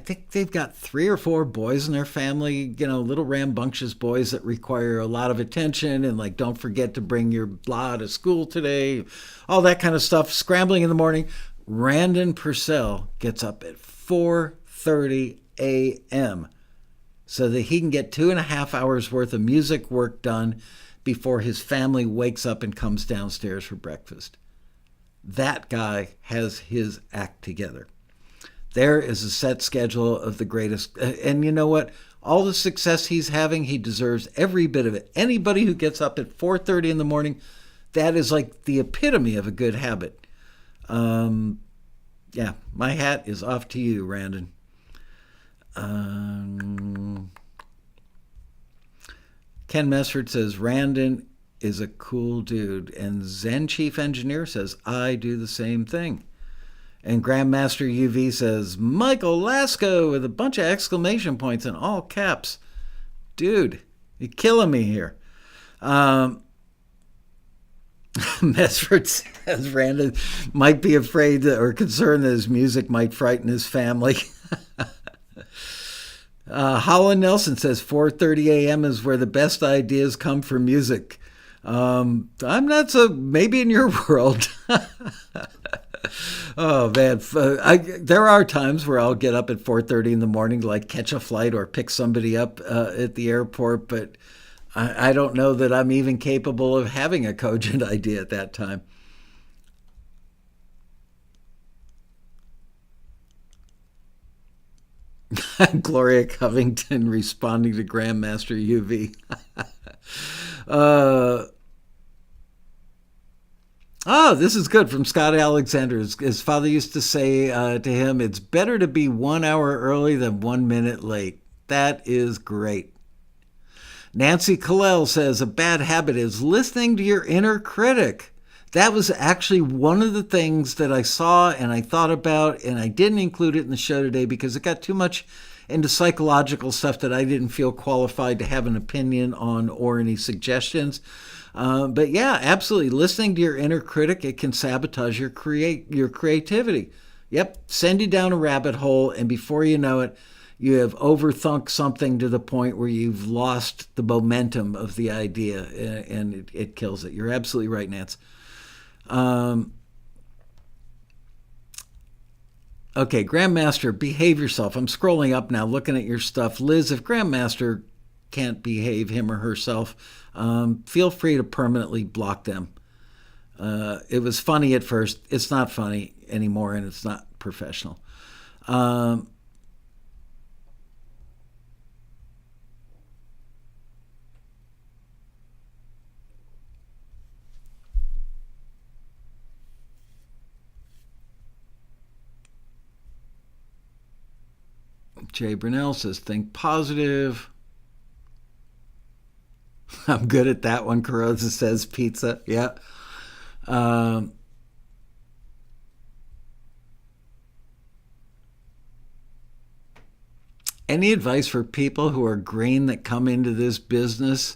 think they've got 3 or 4 boys in their family, little rambunctious boys that require a lot of attention and don't forget to bring your blah to school today, all that kind of stuff, scrambling in the morning. Brandon Purcell gets up at 4:30 a.m. so that he can get 2.5 hours worth of music work done before his family wakes up and comes downstairs for breakfast. That guy has his act together. There is a set schedule of the greatest. And you know what? All the success he's having, he deserves every bit of it. Anybody who gets up at 4:30 in the morning, that is like the epitome of a good habit. Yeah, my hat is off to you, Randon. Ken Messford says, Randon is a cool dude. And Zen Chief Engineer says, I do the same thing. And Grandmaster UV says, Michael Laskow with a bunch of exclamation points in all caps. Dude, you're killing me here. Mesford says Randon might be afraid or concerned that his music might frighten his family. Holland Nelson says 4:30 a.m. is where the best ideas come for music. I'm not so, maybe in your world. Oh, man. There are times where I'll get up at 4:30 in the morning to catch a flight or pick somebody up at the airport, but I don't know that I'm even capable of having a cogent idea at that time. Gloria Covington responding to Grandmaster UV. Oh, this is good from Scott Alexander. His father used to say to him, "It's better to be 1 hour early than 1 minute late." That is great. Nancy Kalel says a bad habit is listening to your inner critic. That was actually one of the things that I saw and I thought about, and I didn't include it in the show today because it got too much into psychological stuff that I didn't feel qualified to have an opinion on or any suggestions. But yeah, absolutely. Listening to your inner critic, it can sabotage your creativity. Yep, send you down a rabbit hole, and before you know it, you have overthunk something to the point where you've lost the momentum of the idea, and it kills it. You're absolutely right, Nance. Okay, Grandmaster, behave yourself. I'm scrolling up now, looking at your stuff. Liz, if Grandmaster can't behave him or herself, feel free to permanently block them. It was funny at first. It's not funny anymore, and it's not professional. Jay Brunel says, think positive. I'm good at that one. Carosa says pizza. Yeah. Um, any advice for people who are green that come into this business?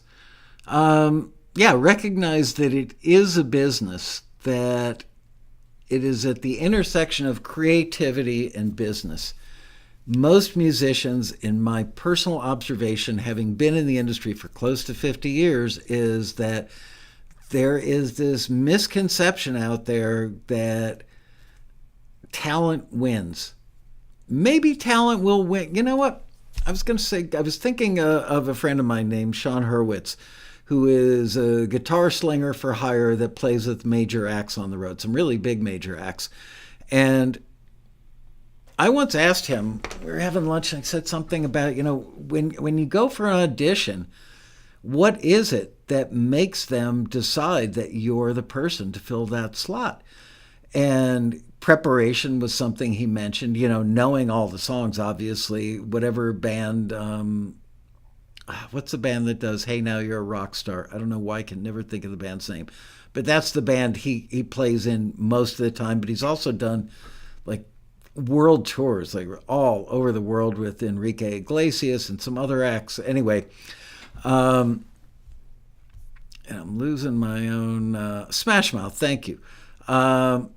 Yeah, recognize that it is a business, that it is at the intersection of creativity and business. Most musicians, in my personal observation, having been in the industry for close to 50 years, is that there is this misconception out there that talent wins. Maybe talent will win. You know what? I was going to say, I was thinking of a friend of mine named Sean Hurwitz, who is a guitar slinger for hire that plays with major acts on the road, some really big major acts. And I once asked him, we were having lunch, and I said something about, when you go for an audition, what is it that makes them decide that you're the person to fill that slot? And preparation was something he mentioned, knowing all the songs, obviously, whatever band, what's the band that does Hey Now You're a Rock Star? I don't know why I can never think of the band's name. But that's the band he plays in most of the time. But he's also done like world tours, like all over the world with Enrique Iglesias and some other acts. Anyway, and I'm losing my own Smash Mouth. Thank you. What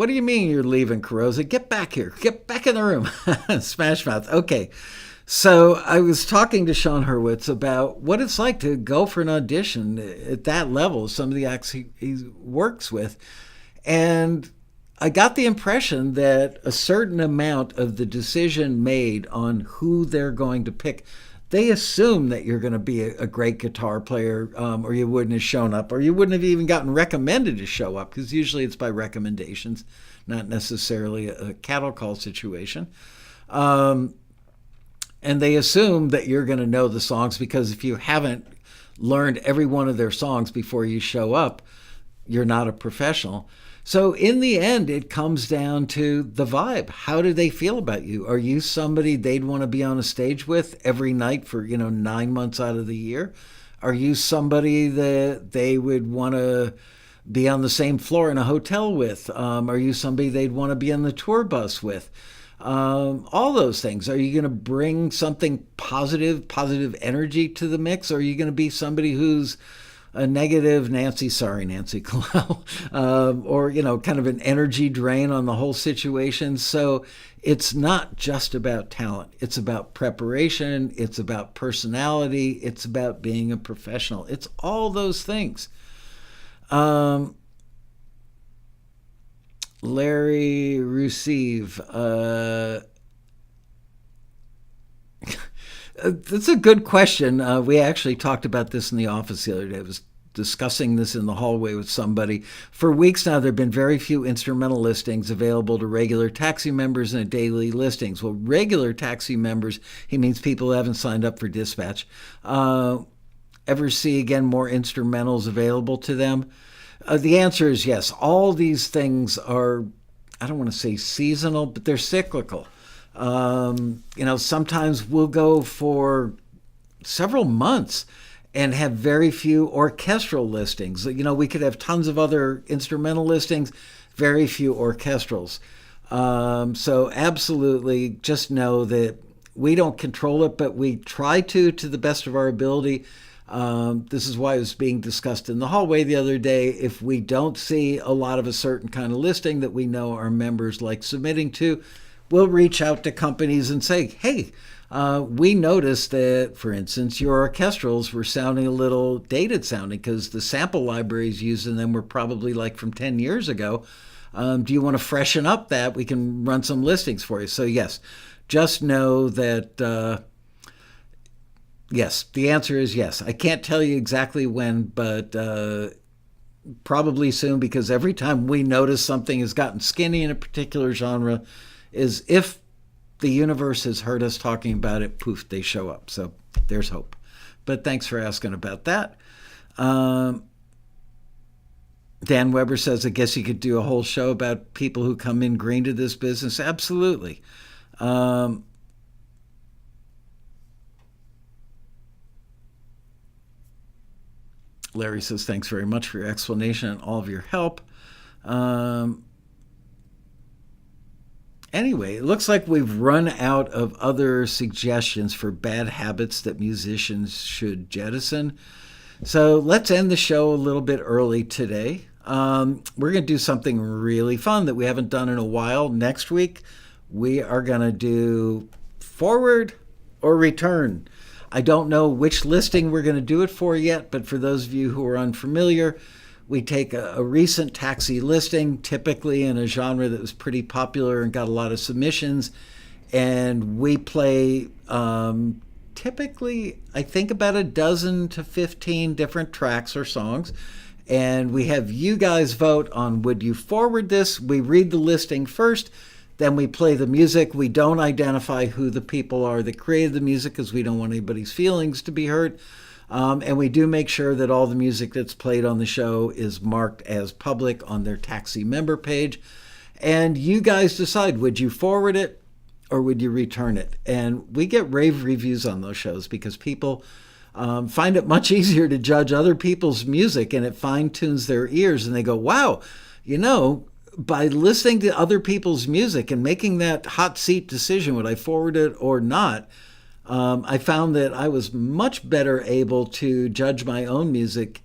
do you mean you're leaving, Carosa? Get back here. Get back in the room. Smash Mouth. Okay. So I was talking to Sean Hurwitz about what it's like to go for an audition at that level, some of the acts he works with. And I got the impression that a certain amount of the decision made on who they're going to pick, they assume that you're going to be a great guitar player, or you wouldn't have shown up, or you wouldn't have even gotten recommended to show up, because usually it's by recommendations, not necessarily a cattle call situation. And they assume that you're going to know the songs, because if you haven't learned every one of their songs before you show up, you're not a professional. So in the end, it comes down to the vibe. How do they feel about you? Are you somebody they'd want to be on a stage with every night for, 9 months out of the year? Are you somebody that they would want to be on the same floor in a hotel with? Are you somebody they'd want to be on the tour bus with? All those things. Are you going to bring something positive energy to the mix? Or are you going to be somebody who's a negative Nancy Kalel, or, kind of an energy drain on the whole situation? So it's not just about talent. It's about preparation. It's about personality. It's about being a professional. It's all those things. Larry Rusev. That's a good question. We actually talked about this in the office the other day. I was discussing this in the hallway with somebody. For weeks now, there have been very few instrumental listings available to regular taxi members and daily listings. Well, regular taxi members, he means people who haven't signed up for dispatch. ever see again more instrumentals available to them? The answer is yes. All these things are, I don't want to say seasonal, but they're cyclical. Sometimes we'll go for several months and have very few orchestral listings. We could have tons of other instrumental listings, very few orchestrals. So absolutely just know that we don't control it, but we try to the best of our ability. This is why it was being discussed in the hallway the other day. If we don't see a lot of a certain kind of listing that we know our members like submitting to, we'll reach out to companies and say, hey, we noticed that, for instance, your orchestrals were sounding a little dated sounding because the sample libraries used in them were probably like from 10 years ago. Do you want to freshen up that? We can run some listings for you. So yes, just know that, yes, the answer is yes. I can't tell you exactly when, but probably soon, because every time we notice something has gotten skinny in a particular genre is if the universe has heard us talking about it, poof, they show up. So there's hope. But thanks for asking about that. Dan Weber says, I guess you could do a whole show about people who come in green to this business. Absolutely. Larry says, thanks very much for your explanation and all of your help. Anyway, it looks like we've run out of other suggestions for bad habits that musicians should jettison. So let's end the show a little bit early today. We're going to do something really fun that we haven't done in a while. Next week, we are going to do forward or return. I don't know which listing we're going to do it for yet, but for those of you who are unfamiliar, we take a recent taxi listing, typically in a genre that was pretty popular and got a lot of submissions, and we play typically, I think, about a dozen to 15 different tracks or songs, and we have you guys vote on would you forward this. We read the listing first, then we play the music. We don't identify who the people are that created the music because we don't want anybody's feelings to be hurt. And we do make sure that all the music that's played on the show is marked as public on their Taxi member page. And you guys decide, would you forward it or would you return it? And we get rave reviews on those shows because people find it much easier to judge other people's music, and it fine-tunes their ears. And they go, wow, by listening to other people's music and making that hot seat decision, would I forward it or not, I found that I was much better able to judge my own music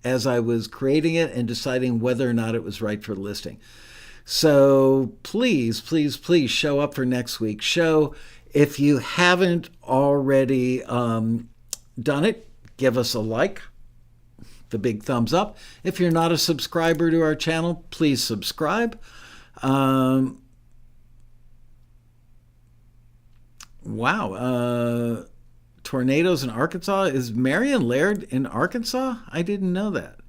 as I was creating it and deciding whether or not it was right for listing. So please, please, please show up for next week's show. If you haven't already done it, give us a like, the big thumbs up. If you're not a subscriber to our channel, please subscribe. Wow. Tornadoes in Arkansas. Is Marion Laird in Arkansas? I didn't know that.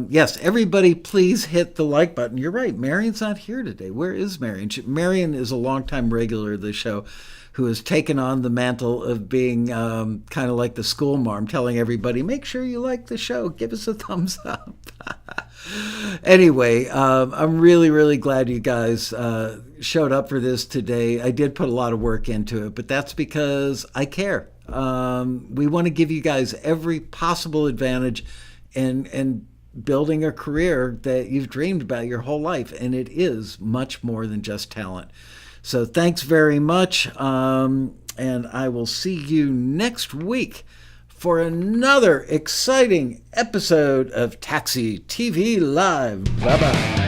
Yes, everybody please hit the like button. You're right. Marion's not here today. Where is Marion? Marion is a longtime regular of the show who has taken on the mantle of being kind of like the school marm, telling everybody, make sure you like the show. Give us a thumbs up. Anyway, I'm really, really glad you guys showed up for this today. I did put a lot of work into it, but that's because I care. We want to give you guys every possible advantage in building a career that you've dreamed about your whole life, and it is much more than just talent. So thanks very much, and I will see you next week for another exciting episode of Taxi TV Live. Bye-bye.